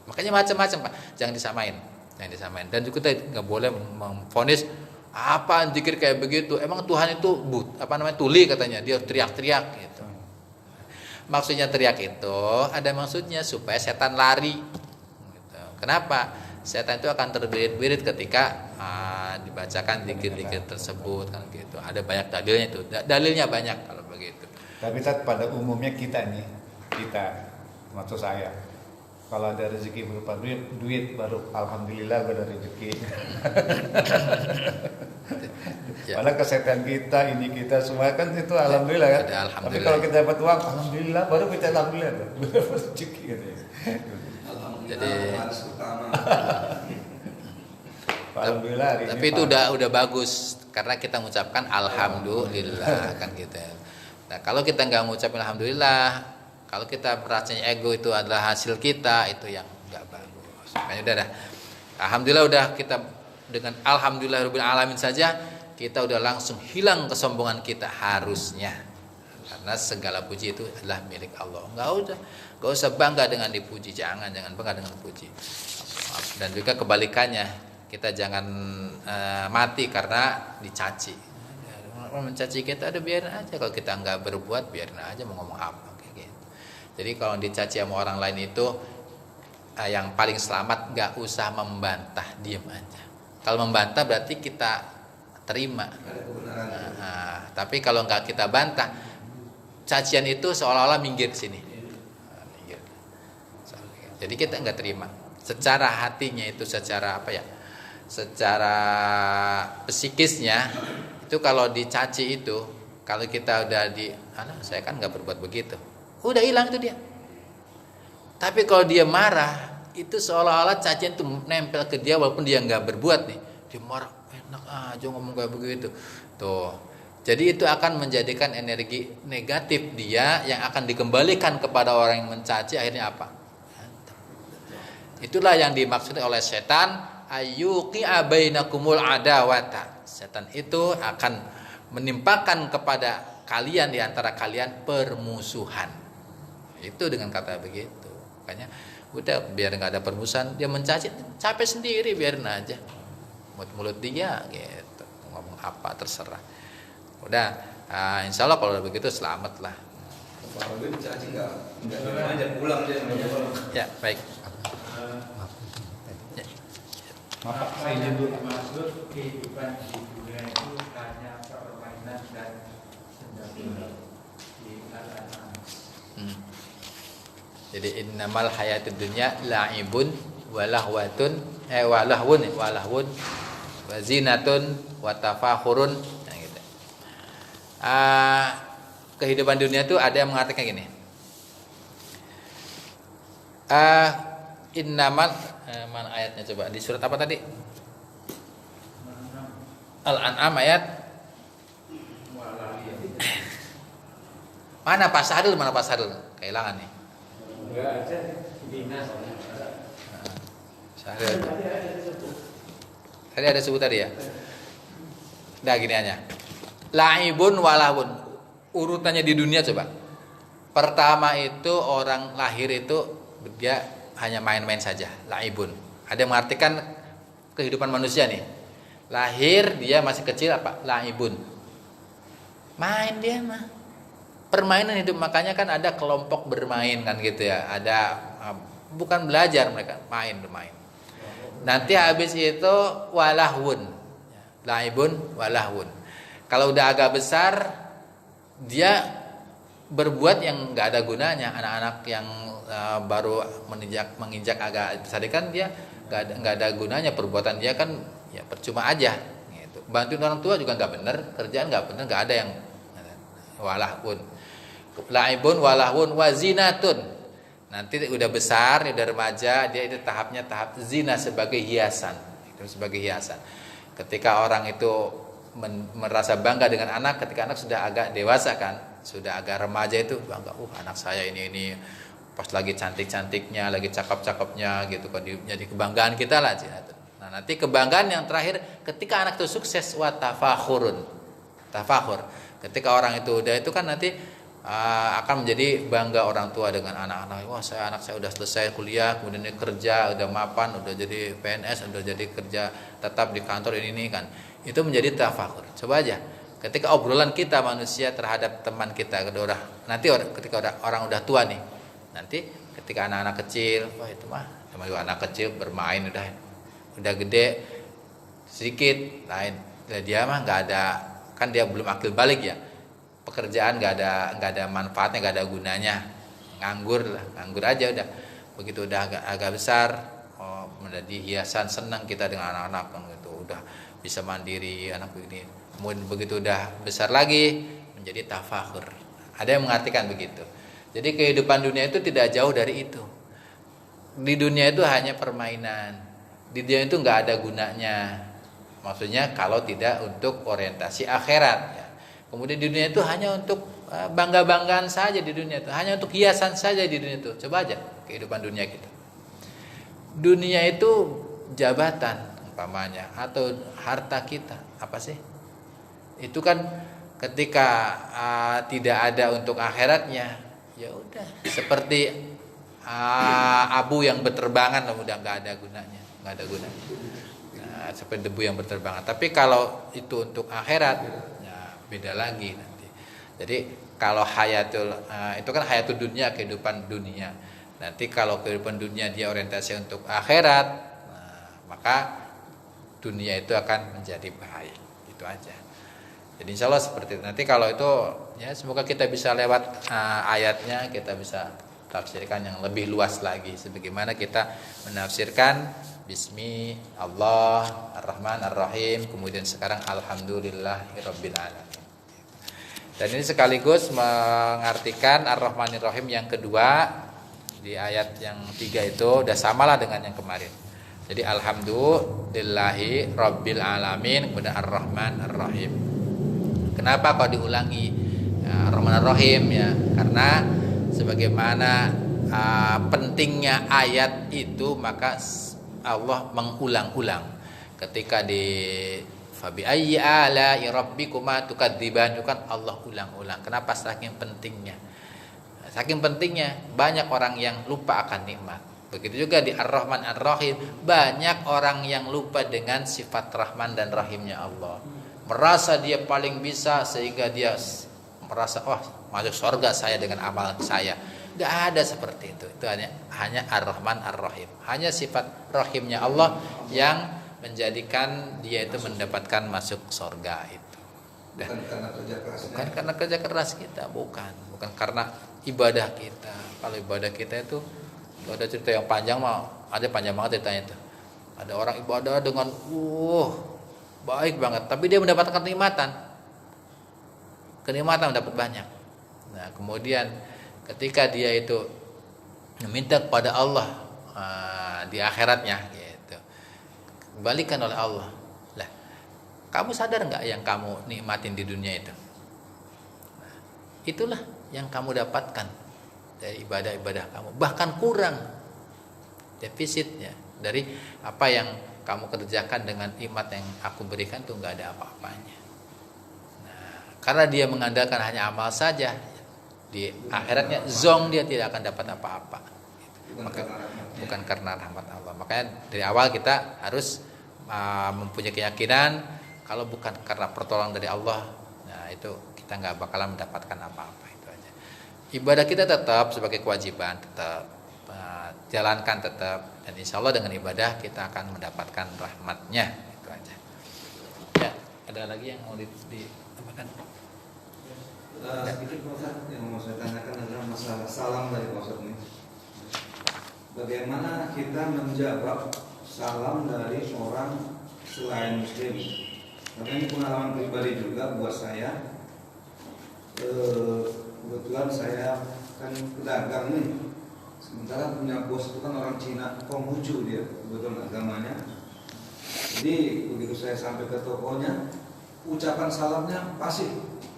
Makanya macam-macam, Pak. Jangan disamain. Jangan disamain. Dan juga kita nggak boleh memvonis apa zikir kayak begitu. Emang Tuhan itu tuli katanya, dia teriak-teriak gitu. Maksudnya teriak itu ada maksudnya supaya setan lari. Gitu. Kenapa? Setan itu akan terbirit-birit ketika dibacakan zikir-zikir tersebut kan gitu. Ada banyak dalilnya itu. Dalilnya banyak kalau begitu. Tapi pada umumnya kita maksud saya, kalau ada rezeki berupa duit baru alhamdulillah ada rezeki. Ya. Padahal kesehatan kita, ini kita semua kan itu alhamdulillah kan. Alhamdulillah. Tapi kalau kita dapat uang alhamdulillah baru kita alhamdulillah. Rezeki gitu ya. Jadi alhamdulillah. Tapi itu udah bagus karena kita mengucapkan alhamdulillah kan gitu. Nah, kalau kita nggak mengucapkan alhamdulillah, kalau kita merasanya ego itu adalah hasil kita, itu yang nggak bagus. Makanya udah dah. Alhamdulillah udah kita dengan alhamdulillahirabbil alamin saja kita udah langsung hilang kesombongan kita harusnya. Karena segala puji itu adalah milik Allah. Enggak usah bangga dengan dipuji, jangan bangga dengan puji. Dan juga kebalikannya, kita jangan mati karena dicaci. Orang mencaci kita ada biarin aja, kalau kita nggak berbuat biarin aja mau ngomong apa kayak gitu. Jadi kalau dicaci sama orang lain itu yang paling selamat nggak usah membantah, diam aja. Kalau membantah berarti kita terima. Tapi kalau nggak kita bantah, cacian itu seolah-olah minggir sini. Minggir. Jadi kita nggak terima. Secara hatinya itu, secara apa ya? Secara psikisnya itu kalau dicaci itu, kalau kita udah saya kan nggak berbuat begitu, udah hilang itu dia. Tapi kalau dia marah, itu seolah-olah cacian itu nempel ke dia walaupun dia nggak berbuat nih, dia marah, enak aja ngomong kayak begitu, tuh. Jadi itu akan menjadikan energi negatif dia yang akan dikembalikan kepada orang yang mencaci, akhirnya apa? Itulah yang dimaksud oleh setan, ayyuqi'a bainakumul adawata. Setan itu akan menimpakan kepada kalian di antara kalian permusuhan. Itu dengan kata begitu. Makanya udah biar nggak ada permusuhan, dia mencaci, capek sendiri biarin aja. Mulut dia gitu. Ngomong apa terserah. Udah, insya Allah kalau udah begitu selamat lah. Kalau dia dicaci nggak aja pulang dia. Ya baik. Maaf, saya izin dulu. Maksud kehidupan di dunia itu hanya permainan dan senda-gurau di Al-An'am. Jadi innamal hayatud dunya la'ibun walahwatun walahwun wa zinatun wa tafakhurun. Nah, gitu. Kehidupan dunia itu ada yang mengatakan gini. Innamal mana ayatnya coba di surat apa tadi? Al-An'am ayat mana Pak Sadul, Kehilangan nih. Enggak ada dinas. Tadi ada sebut tadi ya. Nah gini aja. Laibun walahun. Urutannya di dunia coba. Pertama itu orang lahir itu dia hanya main-main saja. Laibun. Ada yang mengartikan kehidupan manusia nih. Lahir dia masih kecil apa? Laibun. Main dia mah. Permainan hidup, makanya kan ada kelompok bermain kan gitu ya. Ada bukan belajar mereka, bermain. Nanti habis itu walahun. Laibun walahun. Kalau udah agak besar dia berbuat yang enggak ada gunanya. Anak-anak yang baru menginjak agak besar kan dia enggak ada gunanya, perbuatan dia kan ya percuma aja gitu. Bantuin orang tua juga enggak benar, kerjaan enggak benar, enggak ada yang walahun. Laibun walahun wazinatun. Nanti udah besar, udah remaja, dia itu tahapnya tahap zina sebagai hiasan. Itu sebagai hiasan. Ketika orang itu merasa bangga dengan anak, ketika anak sudah agak dewasa kan, sudah agak remaja itu bangga, anak saya ini pas lagi cantik-cantiknya, lagi cakep-cakepnya gitu kan, jadi kebanggaan kita lah. Nah, nanti kebanggaan yang terakhir ketika anak itu sukses wa tafakhurun. Tafakhur. Ketika orang itu udah itu kan nanti akan menjadi bangga orang tua dengan anak-anak. Wah, anak saya udah selesai kuliah, kemudian dia kerja, udah mapan, udah jadi PNS, udah jadi kerja tetap di kantor ini kan. Itu menjadi tafakur. Coba aja, ketika obrolan kita manusia terhadap teman kita, nanti ketika orang udah tua nih, nanti ketika anak-anak kecil, wah itu mah sama juga anak kecil bermain udah gede sedikit, lain dia mah nggak ada, kan dia belum akil balik ya. Pekerjaan nggak ada manfaatnya, nggak ada gunanya, nganggur aja udah. Begitu udah agak besar, menjadi hiasan, senang kita dengan anak-anak kan gitu, udah bisa mandiri anak begini. Kemudian begitu udah besar lagi menjadi tafakhur. Ada yang mengartikan begitu. Jadi kehidupan dunia itu tidak jauh dari itu. Di dunia itu hanya permainan. Di dunia itu nggak ada gunanya. Maksudnya kalau tidak untuk orientasi akhirat. Ya. Kemudian di dunia itu hanya untuk bangga-banggaan saja di dunia itu, hanya untuk hiasan saja di dunia itu. Coba aja kehidupan dunia kita. Dunia itu jabatan umpamanya atau harta kita, apa sih? Itu kan ketika tidak ada untuk akhiratnya, ya udah seperti abu yang berterbangan, udah nggak ada gunanya, nggak ada gunanya. Nah, seperti debu yang berterbangan. Tapi kalau itu untuk akhirat, beda lagi nanti. Jadi kalau hayatul itu kan hayatul dunia, kehidupan dunia. Nanti kalau kehidupan dunia dia orientasi untuk akhirat, maka dunia itu akan menjadi baik. Itu aja. Jadi insya Allah seperti itu. Nanti kalau itu ya semoga kita bisa lewat ayatnya, kita bisa tafsirkan yang lebih luas lagi sebagaimana kita menafsirkan Bismi Allah Ar-Rahman Ar-Rahim, kemudian sekarang Alhamdulillahirabbil alamin. Dan ini sekaligus mengartikan Ar-Rahmanir Rahim yang kedua di ayat yang 3 itu udah samalah dengan yang kemarin. Jadi Alhamdulillahi Rabbil Alamin, kemudian Ar-Rahman Ar-Rahim. Kenapa kok diulangi Ar-Rahman Ar-Rahim ya? Karena sebagaimana pentingnya ayat itu, maka Allah mengulang-ulang ketika di Fabi ayyi ala'i rabbikuma tukadziban, itu kan Allah ulang-ulang. Kenapa? Saking pentingnya. Saking pentingnya banyak orang yang lupa akan nikmat. Begitu juga di Ar-Rahman Ar-Rahim, banyak orang yang lupa dengan sifat Rahman dan Rahimnya Allah. Merasa dia paling bisa sehingga dia merasa masuk surga saya dengan amal saya. Enggak ada seperti itu. Itu hanya Ar-Rahman Ar-Rahim. Hanya sifat Rahimnya Allah yang menjadikan dia itu mendapatkan masuk surga itu. Bukan karena kerja keras. Bukan karena kerja keras kita, bukan karena ibadah kita. Kalau ibadah kita itu ada cerita yang panjang, ada panjang banget ceritanya itu. Ada orang ibadah dengan baik banget, tapi dia mendapatkan kenikmatan mendapat banyak. Nah, kemudian ketika dia itu meminta kepada Allah di akhiratnya, balikan oleh Allah. Lah, kamu sadar nggak yang kamu nikmatin di dunia itu? Nah, itulah yang kamu dapatkan. dari ibadah-ibadah kamu, bahkan kurang defisitnya dari apa yang kamu kerjakan dengan nikmat yang aku berikan tuh nggak ada apa-apanya. Nah, karena dia mengandalkan hanya amal saja, di akhiratnya zong, dia tidak akan dapat apa-apa. Bukan karena rahmat Allah. Makanya dari awal kita harus mempunyai keyakinan kalau bukan karena pertolongan dari Allah, nah itu kita nggak bakalan mendapatkan apa-apa. Itu aja. Ibadah kita tetap sebagai kewajiban, tetap jalankan tetap, dan insya Allah dengan ibadah kita akan mendapatkan rahmatnya. Itu aja. Ya, ada lagi yang mau ditambahkan? Sedikit Pak Ustaz, yang mau saya tanyakan adalah masalah salam dari Pak Ustaz ini. Bagaimana kita menjawab salam dari orang selain Muslim? Karena ini pengalaman pribadi juga buat saya. Kebetulan saya kan pedagang nih. Sementara punya bos itu kan orang Cina, Konghucu dia, kebetulan agamanya. Jadi begitu saya sampai ke tokonya, ucapan salamnya pasti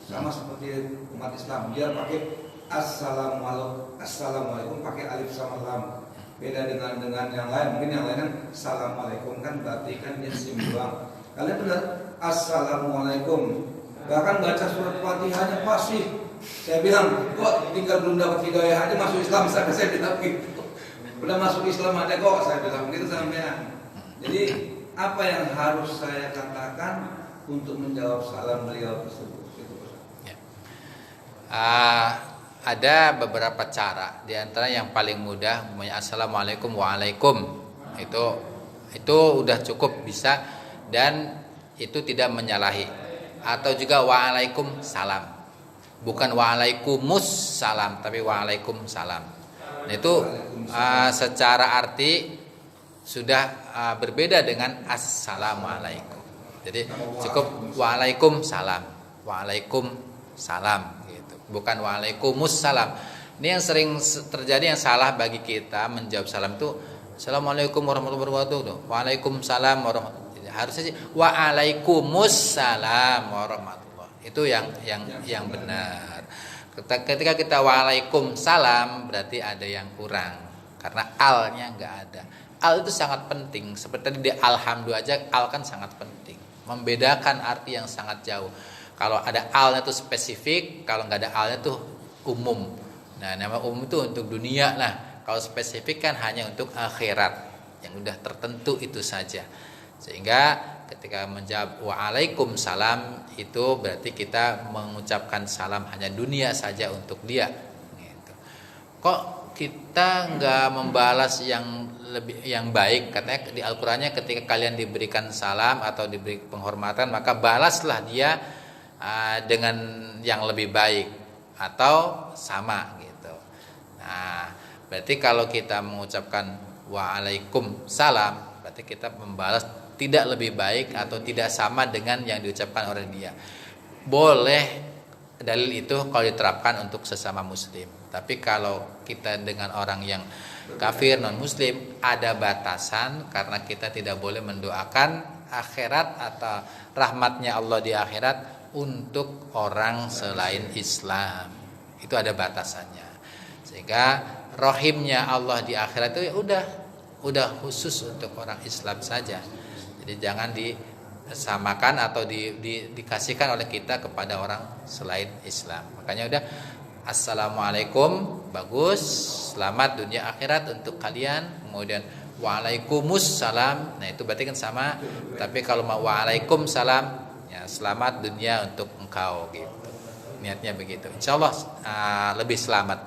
sama seperti umat Islam. Dia pakai assalamualaikum pakai alif sama lam. Beda dengan yang lain. Mungkin yang lain kan assalamualaikum kan berarti kan dia simbolang. Kalian benar assalamualaikum. Bahkan baca surat Fatihahnya pasti. Saya bilang, kok tinggal belum dapat hidayah aja masuk Islam, saya bilang gitu. Udah masuk Islam aja kok, saya bilang gitu sampean. Jadi apa yang harus saya katakan untuk menjawab salam beliau tersebut? Ya. Ada beberapa cara. Di antara yang paling mudah, assalamualaikum waalaikum. Itu udah cukup bisa, dan itu tidak menyalahi. Atau juga waalaikum salam. Bukan waalaikummus salam, tapi waalaikum salam. Nah, itu secara arti sudah berbeda dengan assalamualaikum. Jadi cukup waalaikum salam, waalaikum salam gitu. Bukan waalaikummus salam. Ini yang sering terjadi, yang salah bagi kita menjawab salam itu assalamualaikum warahmatullahi wabarakatuh. Waalaikumsalam warahmatullahi wabarakatuh. Harusnya sih waalaikummus salam warahmatullahi. Itu yang benar. Ketika kita waalaikumsalam berarti ada yang kurang, karena alnya nggak ada. Al itu sangat penting. Seperti tadi di alhamdulillah aja, al kan sangat penting. Membedakan arti yang sangat jauh. Kalau ada alnya itu spesifik, kalau nggak ada alnya itu umum. Nah, nama umum itu untuk dunia. Nah, kalau spesifik kan hanya untuk akhirat, yang udah tertentu itu saja. Sehingga ketika menjawab waalaikumsalam itu berarti kita mengucapkan salam hanya dunia saja untuk dia. Gitu. Kok kita nggak membalas yang baik? Katanya di Al-Qur'annya ketika kalian diberikan salam atau diberi penghormatan maka balaslah dia dengan yang lebih baik atau sama gitu. Nah, berarti kalau kita mengucapkan waalaikumsalam berarti kita membalas tidak lebih baik atau tidak sama dengan yang diucapkan oleh dia. Boleh dalil itu kalau diterapkan untuk sesama muslim. Tapi kalau kita dengan orang yang kafir non muslim ada batasan, karena kita tidak boleh mendoakan akhirat atau rahmatnya Allah di akhirat untuk orang selain Islam. Itu ada batasannya. Sehingga rahimnya Allah di akhirat itu ya udah khusus untuk orang Islam saja. Jadi jangan disamakan atau dikasihkan oleh kita kepada orang selain Islam. Makanya udah assalamualaikum bagus, selamat dunia akhirat untuk kalian. Kemudian waalaikumsalam, nah itu berarti kan sama. Tapi kalau mau waalaikumsalam, ya selamat dunia untuk engkau gitu. Niatnya begitu. Insya Allah lebih selamat.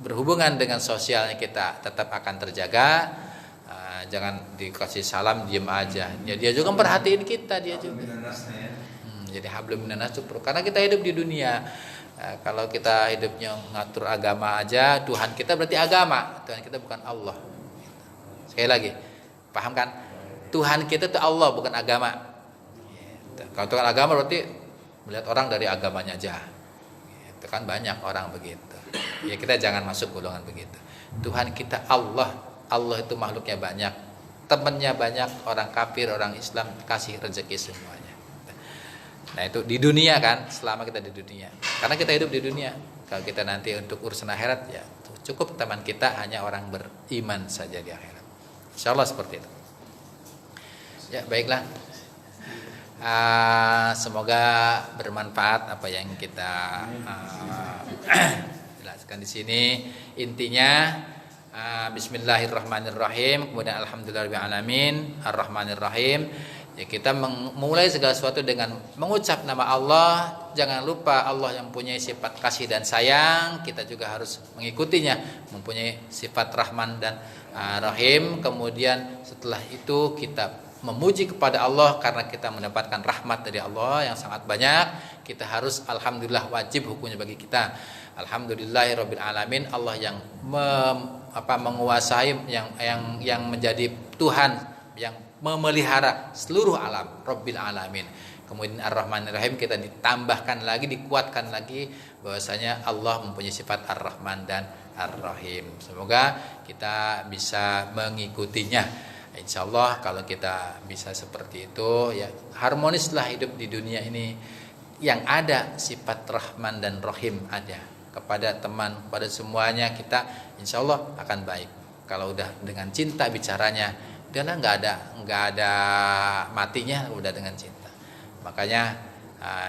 Berhubungan dengan sosialnya kita tetap akan terjaga. Jangan dikasih salam diem aja. Ya, dia juga perhatiin kita, dia juga. Jadi hablum minanas itu perlu. Karena kita hidup di dunia. Kalau kita hidupnya ngatur agama aja, Tuhan kita berarti agama. Tuhan kita bukan Allah. Sekali lagi, paham kan? Tuhan kita itu Allah bukan agama. Kalau Tuhan agama berarti melihat orang dari agamanya aja. Itu kan banyak orang begitu. Ya kita jangan masuk golongan begitu. Tuhan kita Allah. Allah itu makhluknya banyak, temannya banyak, orang kafir, orang Islam, kasih rezeki semuanya. Nah itu di dunia kan, selama kita di dunia. Karena kita hidup di dunia. Kalau kita nanti untuk urusan akhirat ya Cukup teman kita hanya orang beriman saja di akhirat. Insyaallah seperti itu. Ya, baiklah. Semoga bermanfaat apa yang kita jelaskan di sini. Intinya Bismillahirrahmanirrahim, kemudian Alhamdulillahirrahmanirrahim, Ar-Rahmanirrahim. Ya, kita memulai segala sesuatu dengan mengucap nama Allah. Jangan lupa Allah yang punya sifat kasih dan sayang, kita juga harus mengikutinya, mempunyai sifat Rahman dan Rahim. Kemudian setelah itu kita memuji kepada Allah karena kita mendapatkan rahmat dari Allah yang sangat banyak. Kita harus alhamdulillah, wajib hukumnya bagi kita. Alhamdulillahirabbil alamin, Allah yang menguasai, yang menjadi Tuhan yang memelihara seluruh alam, Rabbil alamin. Kemudian Ar-Rahmanir-Rahim, kita ditambahkan lagi, dikuatkan lagi bahwasanya Allah mempunyai sifat Ar-Rahman dan Ar-Rahim. Semoga kita bisa mengikutinya. Insyaallah kalau kita bisa seperti itu, ya harmonislah hidup di dunia ini. Yang ada sifat Rahman dan Rahim ada kepada teman, kepada semuanya, kita insyaallah akan baik. Kalau udah dengan cinta bicaranya, karena nggak ada matinya udah dengan cinta. Makanya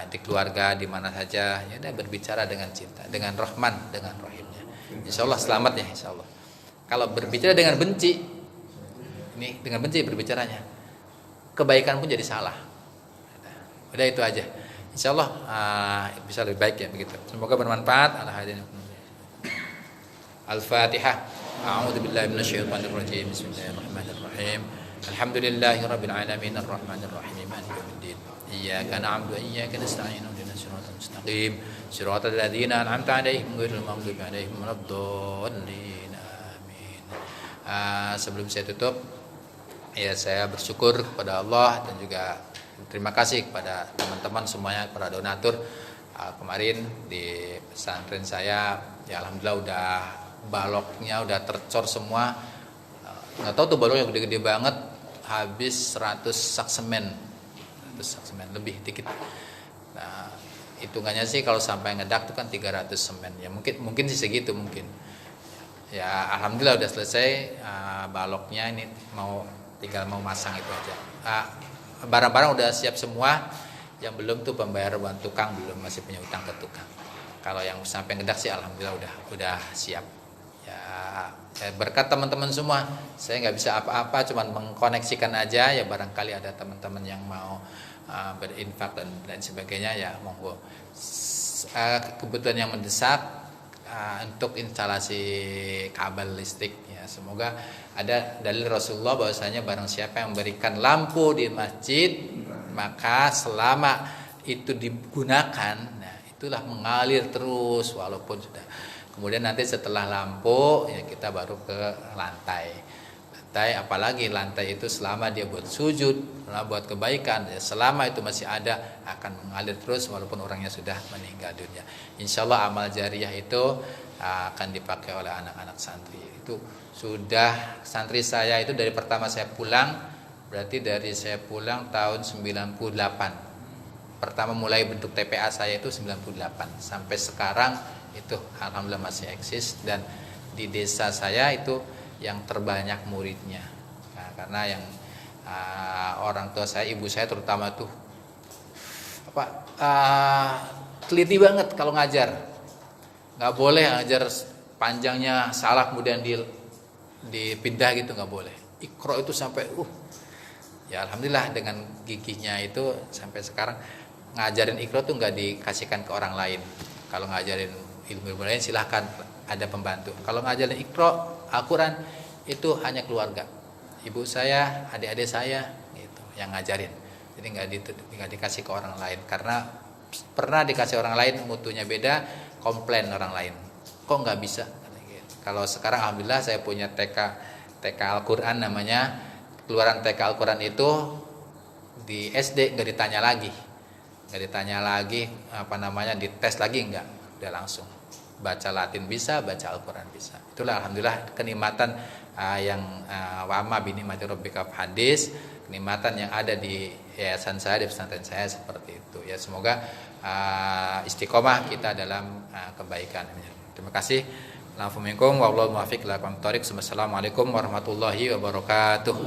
di keluarga di mana saja ya udah berbicara dengan cinta, dengan Rahman, dengan Rahimnya. Insyaallah selamat ya, insyaallah. Kalau berbicara dengan benci, ini dengan benci berbicaranya, kebaikan pun jadi salah. Udah itu aja. Insyaallah bisa lebih baik ya begitu. Semoga bermanfaat. Al-Fatihah. A'udzubillahi minasyaitonirrajim. Bismillahirrahmanirrahim. Alhamdulillahirabbil alamin arrahmanir rahim maliki yaumiddin. Iyyaka na'budu wa iyyaka nasta'in ihdinas siratal mustaqim siratal ladzina an'amta 'alaihim ghairil maghdubi 'alaihim waladdallin. Amin. Sebelum saya tutup, ya saya bersyukur kepada Allah dan juga terima kasih kepada teman-teman semuanya, para donatur. Kemarin di pesantren saya, ya alhamdulillah udah baloknya udah tercor semua. Nggak tahu tuh baloknya gede-gede banget, habis 100 sak semen, 100 sak semen lebih dikit. Nah, hitungannya sih kalau sampai ngedak tuh kan 300 semen. Ya mungkin sih segitu mungkin. Ya alhamdulillah udah selesai baloknya, ini tinggal mau masang itu aja. Barang-barang udah siap semua. Yang belum tuh pembayar uang tukang, belum, masih punya utang ke tukang. Kalau yang sampai ngedak sih alhamdulillah udah siap. Ya berkat teman-teman semua. Saya nggak bisa apa-apa, cuman mengkoneksikan aja. Ya barangkali ada teman-teman yang mau berinfak dan sebagainya, ya monggo. Kebutuhan yang mendesak untuk instalasi kabel listrik, ya semoga ada dalil Rasulullah bahwasanya barang siapa yang memberikan lampu di masjid, maka selama itu digunakan, nah itulah mengalir terus walaupun sudah. Kemudian nanti setelah lampu, ya kita baru ke lantai. Apalagi lantai itu selama dia buat sujud, buat kebaikan, ya selama itu masih ada akan mengalir terus walaupun orangnya sudah meninggal dunia. Insyaallah amal jariah itu akan dipakai oleh anak-anak santri. Itu sudah santri saya itu dari pertama saya pulang, berarti dari saya pulang tahun 98. Pertama mulai bentuk TPA saya itu 98 sampai sekarang itu alhamdulillah masih eksis, dan di desa saya itu yang terbanyak muridnya. Nah, karena yang orang tua saya, ibu saya terutama tuh teliti banget kalau ngajar. Nggak boleh ngajar panjangnya salah kemudian dipindah gitu, nggak boleh. Iqra itu sampai ya alhamdulillah dengan gigihnya itu sampai sekarang ngajarin Iqra tuh nggak dikasihkan ke orang lain. Kalau ngajarin ilmu lain silahkan ada pembantu. Kalau ngajarin Iqra Al-Quran itu hanya keluarga, ibu saya, adik-adik saya gitu yang ngajarin. Jadi nggak dikasih ke orang lain, karena pernah dikasih orang lain mutunya beda, komplain orang lain, kok nggak bisa. Kalau sekarang alhamdulillah saya punya TK Al-Quran namanya. Keluaran TK Al-Quran itu di SD nggak ditanya lagi dites lagi, nggak, udah langsung baca Latin bisa, baca Al-Quran bisa. Itulah alhamdulillah kenikmatan yang wama binikmati rabbika hadis, kenikmatan yang ada di yayasan saya, di pesantren saya seperti itu. Ya semoga istiqomah kita dalam kebaikan. Terima kasih. Alaikum wallahu muwaffiq ila aqwamit thoriq. Wassalamualaikum warahmatullahi wabarakatuh.